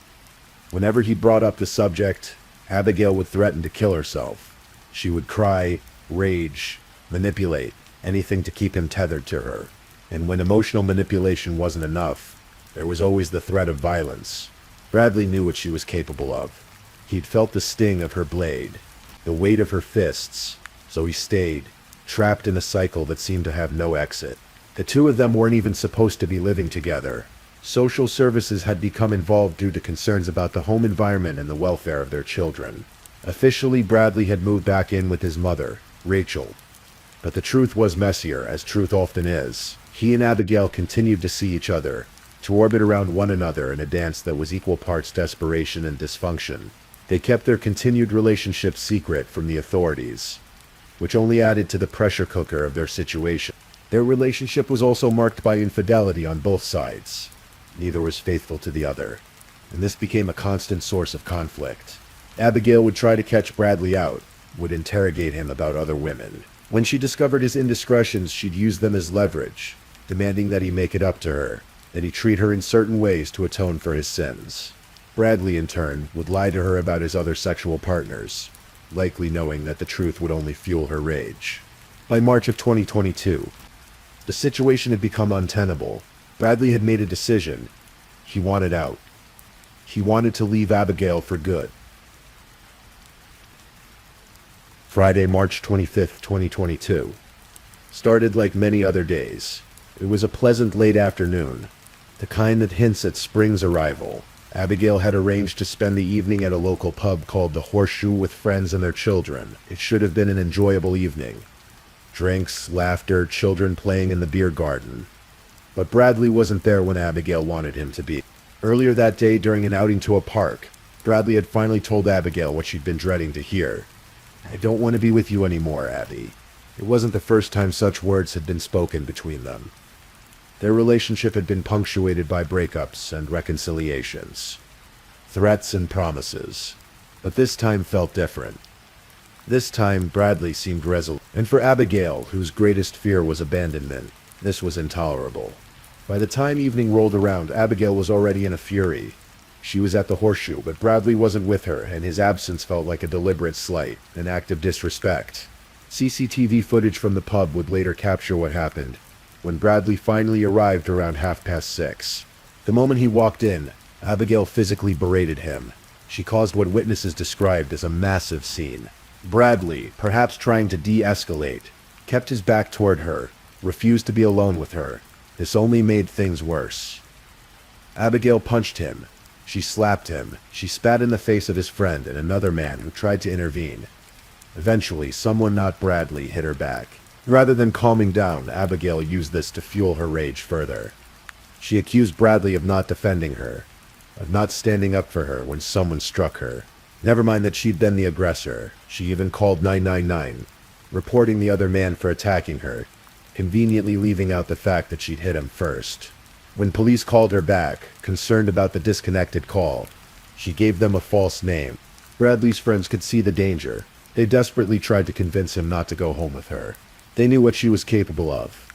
A: Whenever he brought up the subject, Abigail would threaten to kill herself. She would cry, rage, manipulate, anything to keep him tethered to her. And when emotional manipulation wasn't enough, there was always the threat of violence. Bradley knew what she was capable of. He'd felt the sting of her blade, the weight of her fists, so he stayed, trapped in a cycle that seemed to have no exit. The two of them weren't even supposed to be living together. Social services had become involved due to concerns about the home environment and the welfare of their children. Officially, Bradley had moved back in with his mother, Rachel. But the truth was messier, as truth often is. He and Abigail continued to see each other, to orbit around one another in a dance that was equal parts desperation and dysfunction. They kept their continued relationship secret from the authorities, which only added to the pressure cooker of their situation. Their relationship was also marked by infidelity on both sides. Neither was faithful to the other, and this became a constant source of conflict. Abigail would try to catch Bradley out, would interrogate him about other women. When she discovered his indiscretions, she'd use them as leverage, demanding that he make it up to her, that he treat her in certain ways to atone for his sins. Bradley, in turn, would lie to her about his other sexual partners, likely knowing that the truth would only fuel her rage. By March of 2022, the situation had become untenable. Bradley had made a decision. He wanted out. He wanted to leave Abigail for good. Friday, March 25th, 2022. Started like many other days. It was a pleasant late afternoon, the kind that hints at spring's arrival. Abigail had arranged to spend the evening at a local pub called the Horseshoe with friends and their children. It should have been an enjoyable evening. Drinks, laughter, children playing in the beer garden. But Bradley wasn't there when Abigail wanted him to be. Earlier that day, during an outing to a park, Bradley had finally told Abigail what she'd been dreading to hear. "I don't want to be with you anymore, Abby." It wasn't the first time such words had been spoken between them. Their relationship had been punctuated by breakups and reconciliations, threats and promises. But this time felt different. This time, Bradley seemed resolute. And for Abigail, whose greatest fear was abandonment, this was intolerable. By the time evening rolled around, Abigail was already in a fury. She was at the Horseshoe, but Bradley wasn't with her, and his absence felt like a deliberate slight, an act of disrespect. CCTV footage from the pub would later capture what happened, when Bradley finally arrived around 6:30. The moment he walked in, Abigail physically berated him. She caused what witnesses described as a massive scene. Bradley, perhaps trying to de-escalate, kept his back toward her, refused to be alone with her. This only made things worse. Abigail punched him. She slapped him. She spat in the face of his friend and another man who tried to intervene. Eventually, someone not Bradley hit her back. Rather than calming down, Abigail used this to fuel her rage further. She accused Bradley of not defending her, of not standing up for her when someone struck her. Never mind that she'd been the aggressor. She even called 999, reporting the other man for attacking her, conveniently leaving out the fact that she'd hit him first. When police called her back, concerned about the disconnected call, she gave them a false name. Bradley's friends could see the danger. They desperately tried to convince him not to go home with her. They knew what she was capable of.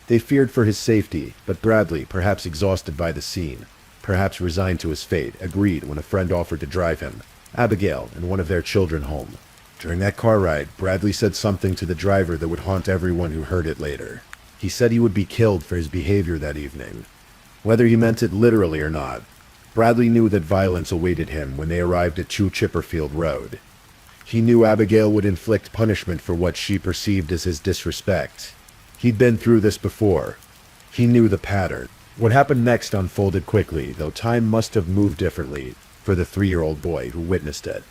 A: They feared for his safety, but Bradley, perhaps exhausted by the scene, perhaps resigned to his fate, agreed when a friend offered to drive him, Abigail, and one of their children home. During that car ride, Bradley said something to the driver that would haunt everyone who heard it later. He said he would be killed for his behavior that evening. Whether he meant it literally or not, Bradley knew that violence awaited him when they arrived at 2 Chipperfield Road. He knew Abigail would inflict punishment for what she perceived as his disrespect. He'd been through this before. He knew the pattern. What happened next unfolded quickly, though time must have moved differently for the 3-year-old boy who witnessed it.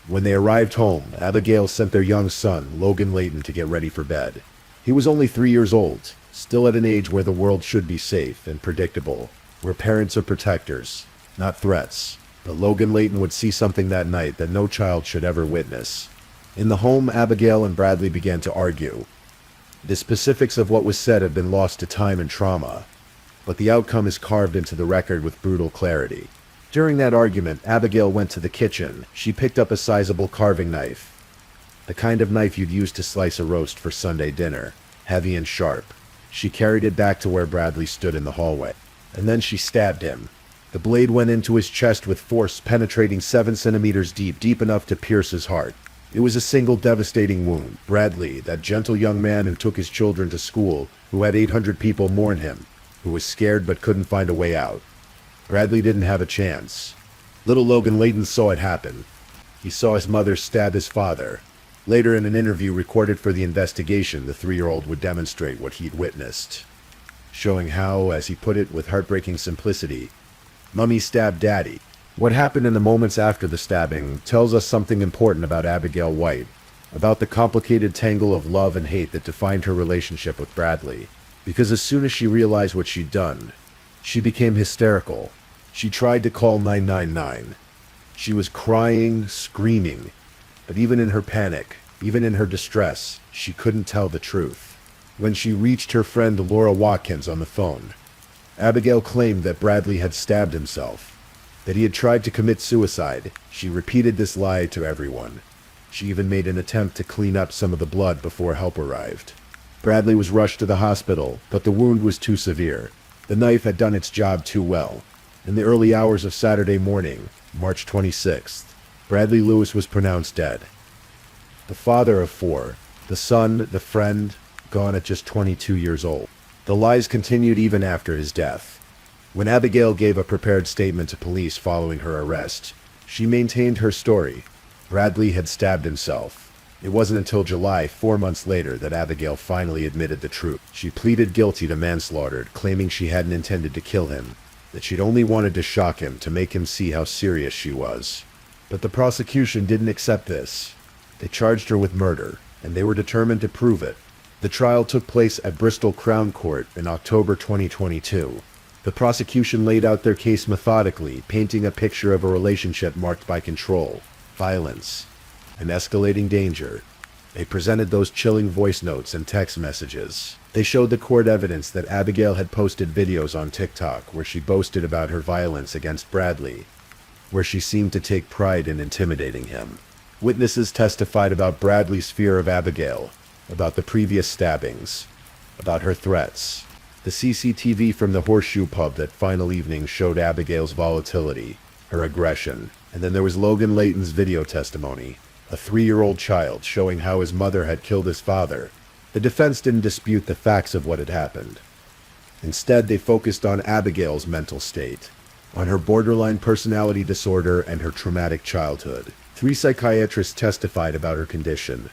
A: When they arrived home, Abigail sent their young son, Logan Layton, to get ready for bed. He was only 3 years old, still at an age where the world should be safe and predictable, where parents are protectors, not threats. But Logan Layton would see something that night that no child should ever witness. In the home, Abigail and Bradley began to argue. The specifics of what was said had been lost to time and trauma, but the outcome is carved into the record with brutal clarity. During that argument, Abigail went to the kitchen. She picked up a sizable carving knife. The kind of knife you'd use to slice a roast for Sunday dinner, heavy and sharp. She carried it back to where Bradley stood in the hallway, and then she stabbed him. The blade went into his chest with force, penetrating 7 centimeters deep enough to pierce his heart. It was a single devastating wound. Bradley, that gentle young man who took his children to school, who had 800 people mourn him, who was scared but couldn't find a way out. Bradley didn't have a chance. Little Logan Layton saw it happen. He saw his mother stab his father. Later in an interview recorded for the investigation, the 3-year-old would demonstrate what he'd witnessed, showing how, as he put it with heartbreaking simplicity, Mummy stabbed Daddy. What happened in the moments after the stabbing tells us something important about Abigail White, about the complicated tangle of love and hate that defined her relationship with Bradley. Because as soon as she realized what she'd done, she became hysterical. She tried to call 999. She was crying, screaming, but even in her panic, even in her distress, she couldn't tell the truth. When she reached her friend Laura Watkins on the phone, Abigail claimed that Bradley had stabbed himself, that he had tried to commit suicide. She repeated this lie to everyone. She even made an attempt to clean up some of the blood before help arrived. Bradley was rushed to the hospital, but the wound was too severe. The knife had done its job too well. In the early hours of Saturday morning, March 26th, Bradley Lewis was pronounced dead. The father of 4, the son, the friend, gone at just 22 years old. The lies continued even after his death. When Abigail gave a prepared statement to police following her arrest, she maintained her story. Bradley had stabbed himself. It wasn't until July, 4 months later, that Abigail finally admitted the truth. She pleaded guilty to manslaughter, claiming she hadn't intended to kill him, that she'd only wanted to shock him to make him see how serious she was. But the prosecution didn't accept this. They charged her with murder, and they were determined to prove it. The trial took place at Bristol Crown Court in October 2022. The prosecution laid out their case methodically, painting a picture of a relationship marked by control, violence, and escalating danger. They presented those chilling voice notes and text messages. They showed the court evidence that Abigail had posted videos on TikTok where she boasted about her violence against Bradley, where she seemed to take pride in intimidating him. Witnesses testified about Bradley's fear of Abigail, about the previous stabbings, about her threats. The CCTV from the Horseshoe Pub that final evening showed Abigail's volatility, her aggression. And then there was Logan Layton's video testimony, a 3-year-old child showing how his mother had killed his father. The defense didn't dispute the facts of what had happened. Instead, they focused on Abigail's mental state, on her borderline personality disorder and her traumatic childhood. 3 psychiatrists testified about her condition,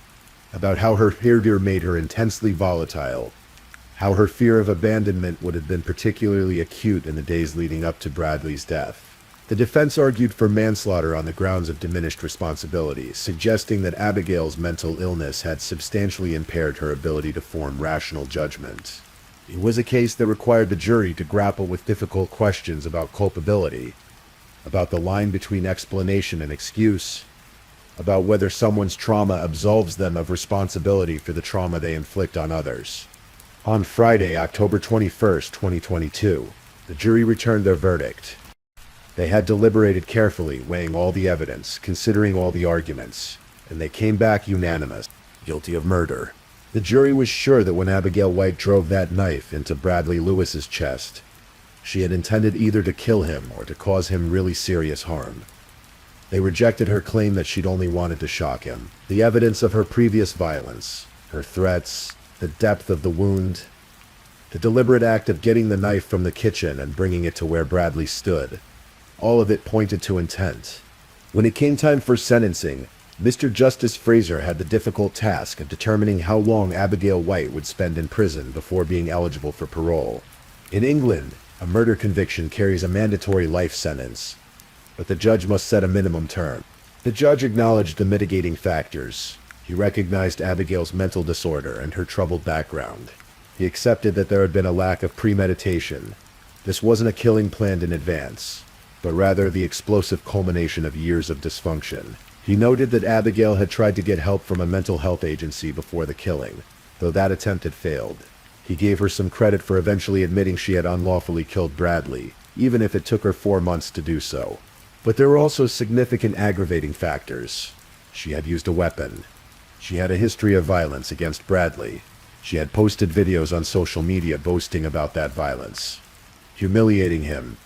A: about how her behavior made her intensely volatile, how her fear of abandonment would have been particularly acute in the days leading up to Bradley's death. The defense argued for manslaughter on the grounds of diminished responsibility, suggesting that Abigail's mental illness had substantially impaired her ability to form rational judgment. It was a case that required the jury to grapple with difficult questions about culpability, about the line between explanation and excuse, about whether someone's trauma absolves them of responsibility for the trauma they inflict on others. On Friday, October 21st, 2022, the jury returned their verdict. They had deliberated carefully, weighing all the evidence, considering all the arguments, and they came back unanimous, guilty of murder. The jury was sure that when Abigail White drove that knife into Bradley Lewis's chest, she had intended either to kill him or to cause him really serious harm. They rejected her claim that she'd only wanted to shock him. The evidence of her previous violence, her threats, the depth of the wound, the deliberate act of getting the knife from the kitchen and bringing it to where Bradley stood, all of it pointed to intent. When it came time for sentencing, Mr. Justice Fraser had the difficult task of determining how long Abigail White would spend in prison before being eligible for parole. In England, a murder conviction carries a mandatory life sentence, but the judge must set a minimum term. The judge acknowledged the mitigating factors. He recognized Abigail's mental disorder and her troubled background. He accepted that there had been a lack of premeditation. This wasn't a killing planned in advance. but rather the explosive culmination of years of dysfunction. He noted that Abigail had tried to get help from a mental health agency before the killing, though that attempt had failed. He gave her some credit for eventually admitting she had unlawfully killed Bradley, even if it took her 4 months to do so. But there were also significant aggravating factors. She had used a weapon. She had a history of violence against Bradley. She had posted videos on social media boasting about that violence, humiliating him.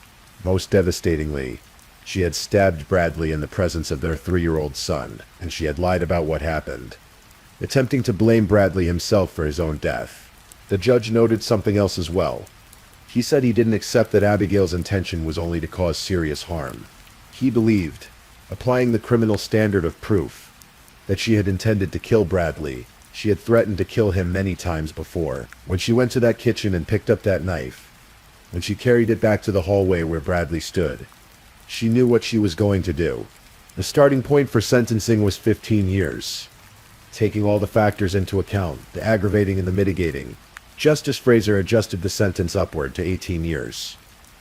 A: Most devastatingly, she had stabbed Bradley in the presence of their 3-year-old son, and she had lied about what happened, attempting to blame Bradley himself for his own death. The judge noted something else as well. He said he didn't accept that Abigail's intention was only to cause serious harm. He believed, applying the criminal standard of proof, that she had intended to kill Bradley. She had threatened to kill him many times before. When she went to that kitchen and picked up that knife, when she carried it back to the hallway where Bradley stood, she knew what she was going to do. The starting point for sentencing was 15 years. Taking all the factors into account, the aggravating and the mitigating, Justice Fraser adjusted the sentence upward to 18 years.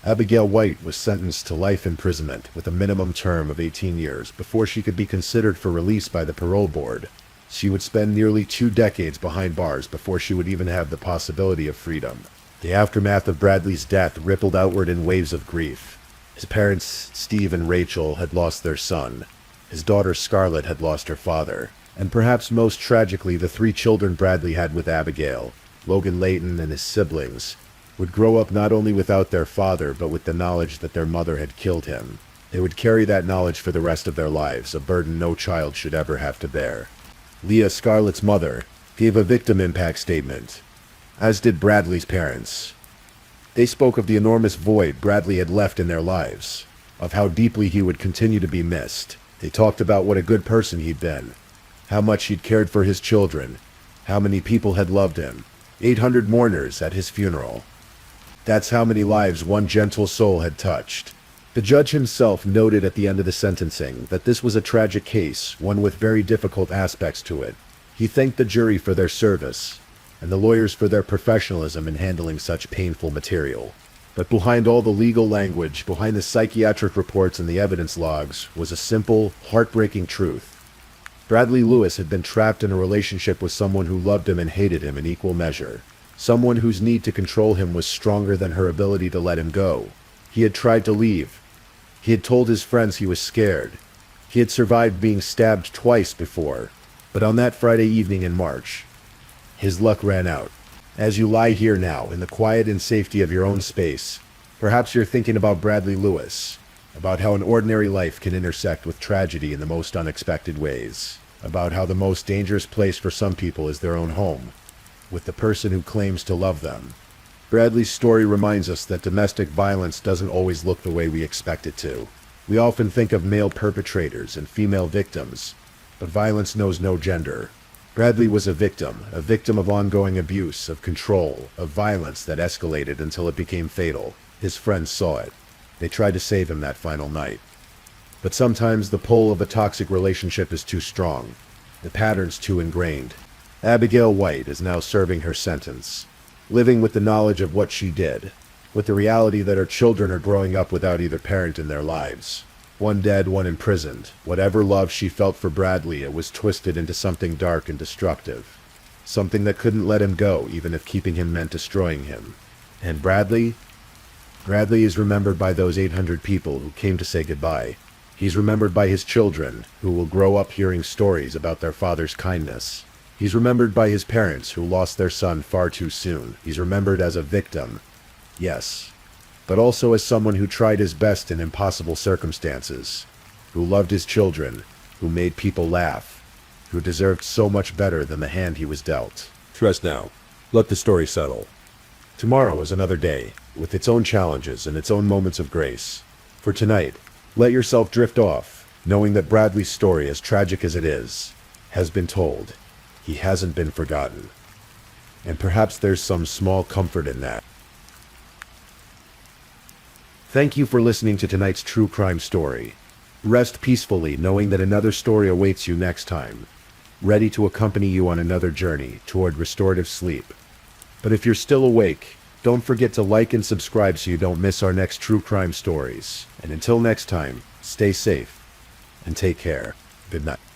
A: Abigail White was sentenced to life imprisonment with a minimum term of 18 years before she could be considered for release by the parole board. She would spend nearly 2 decades behind bars before she would even have the possibility of freedom. The aftermath of Bradley's death rippled outward in waves of grief. His parents, Steve and Rachel, had lost their son. His daughter Scarlett had lost her father. And perhaps most tragically, the 3 children Bradley had with Abigail, Logan Layton and his siblings, would grow up not only without their father, but with the knowledge that their mother had killed him. They would carry that knowledge for the rest of their lives, a burden no child should ever have to bear. Leah, Scarlett's mother, gave a victim impact statement, as did Bradley's parents. They spoke of the enormous void Bradley had left in their lives, of how deeply he would continue to be missed. They talked about what a good person he'd been, how much he'd cared for his children, how many people had loved him. 800 mourners at his funeral. That's how many lives one gentle soul had touched. The judge himself noted at the end of the sentencing that this was a tragic case, one with very difficult aspects to it. He thanked the jury for their service, and the lawyers for their professionalism in handling such painful material. But behind all the legal language, behind the psychiatric reports and the evidence logs, was a simple, heartbreaking truth. Bradley Lewis had been trapped in a relationship with someone who loved him and hated him in equal measure. Someone whose need to control him was stronger than her ability to let him go. He had tried to leave. He had told his friends he was scared. He had survived being stabbed twice before. But on that Friday evening in March, his luck ran out. As you lie here now, in the quiet and safety of your own space, perhaps you're thinking about Bradley Lewis, about how an ordinary life can intersect with tragedy in the most unexpected ways, about how the most dangerous place for some people is their own home, with the person who claims to love them. Bradley's story reminds us that domestic violence doesn't always look the way we expect it to. We often think of male perpetrators and female victims, but violence knows no gender. Bradley was a victim of ongoing abuse, of control, of violence that escalated until it became fatal. His friends saw it. They tried to save him that final night. But sometimes the pull of a toxic relationship is too strong, the patterns too ingrained. Abigail White is now serving her sentence, living with the knowledge of what she did, with the reality that her children are growing up without either parent in their lives. One dead, one imprisoned. Whatever love she felt for Bradley, it was twisted into something dark and destructive. Something that couldn't let him go, even if keeping him meant destroying him. And Bradley is remembered by those 800 people who came to say goodbye. He's remembered by his children, who will grow up hearing stories about their father's kindness. He's remembered by his parents, who lost their son far too soon. He's remembered as a victim, yes, but also as someone who tried his best in impossible circumstances, who loved his children, who made people laugh, who deserved so much better than the hand he was dealt. Trust now. Let the story settle. Tomorrow is another day, with its own challenges and its own moments of grace. For tonight, let yourself drift off, knowing that Bradley's story, as tragic as it is, has been told. He hasn't been forgotten. And perhaps there's some small comfort in that. Thank you for listening to tonight's true crime story. Rest peacefully knowing that another story awaits you next time, ready to accompany you on another journey toward restorative sleep. But if you're still awake, Don't forget to like and subscribe so you don't miss our next true crime stories. And until next time, stay safe and take care. Good night.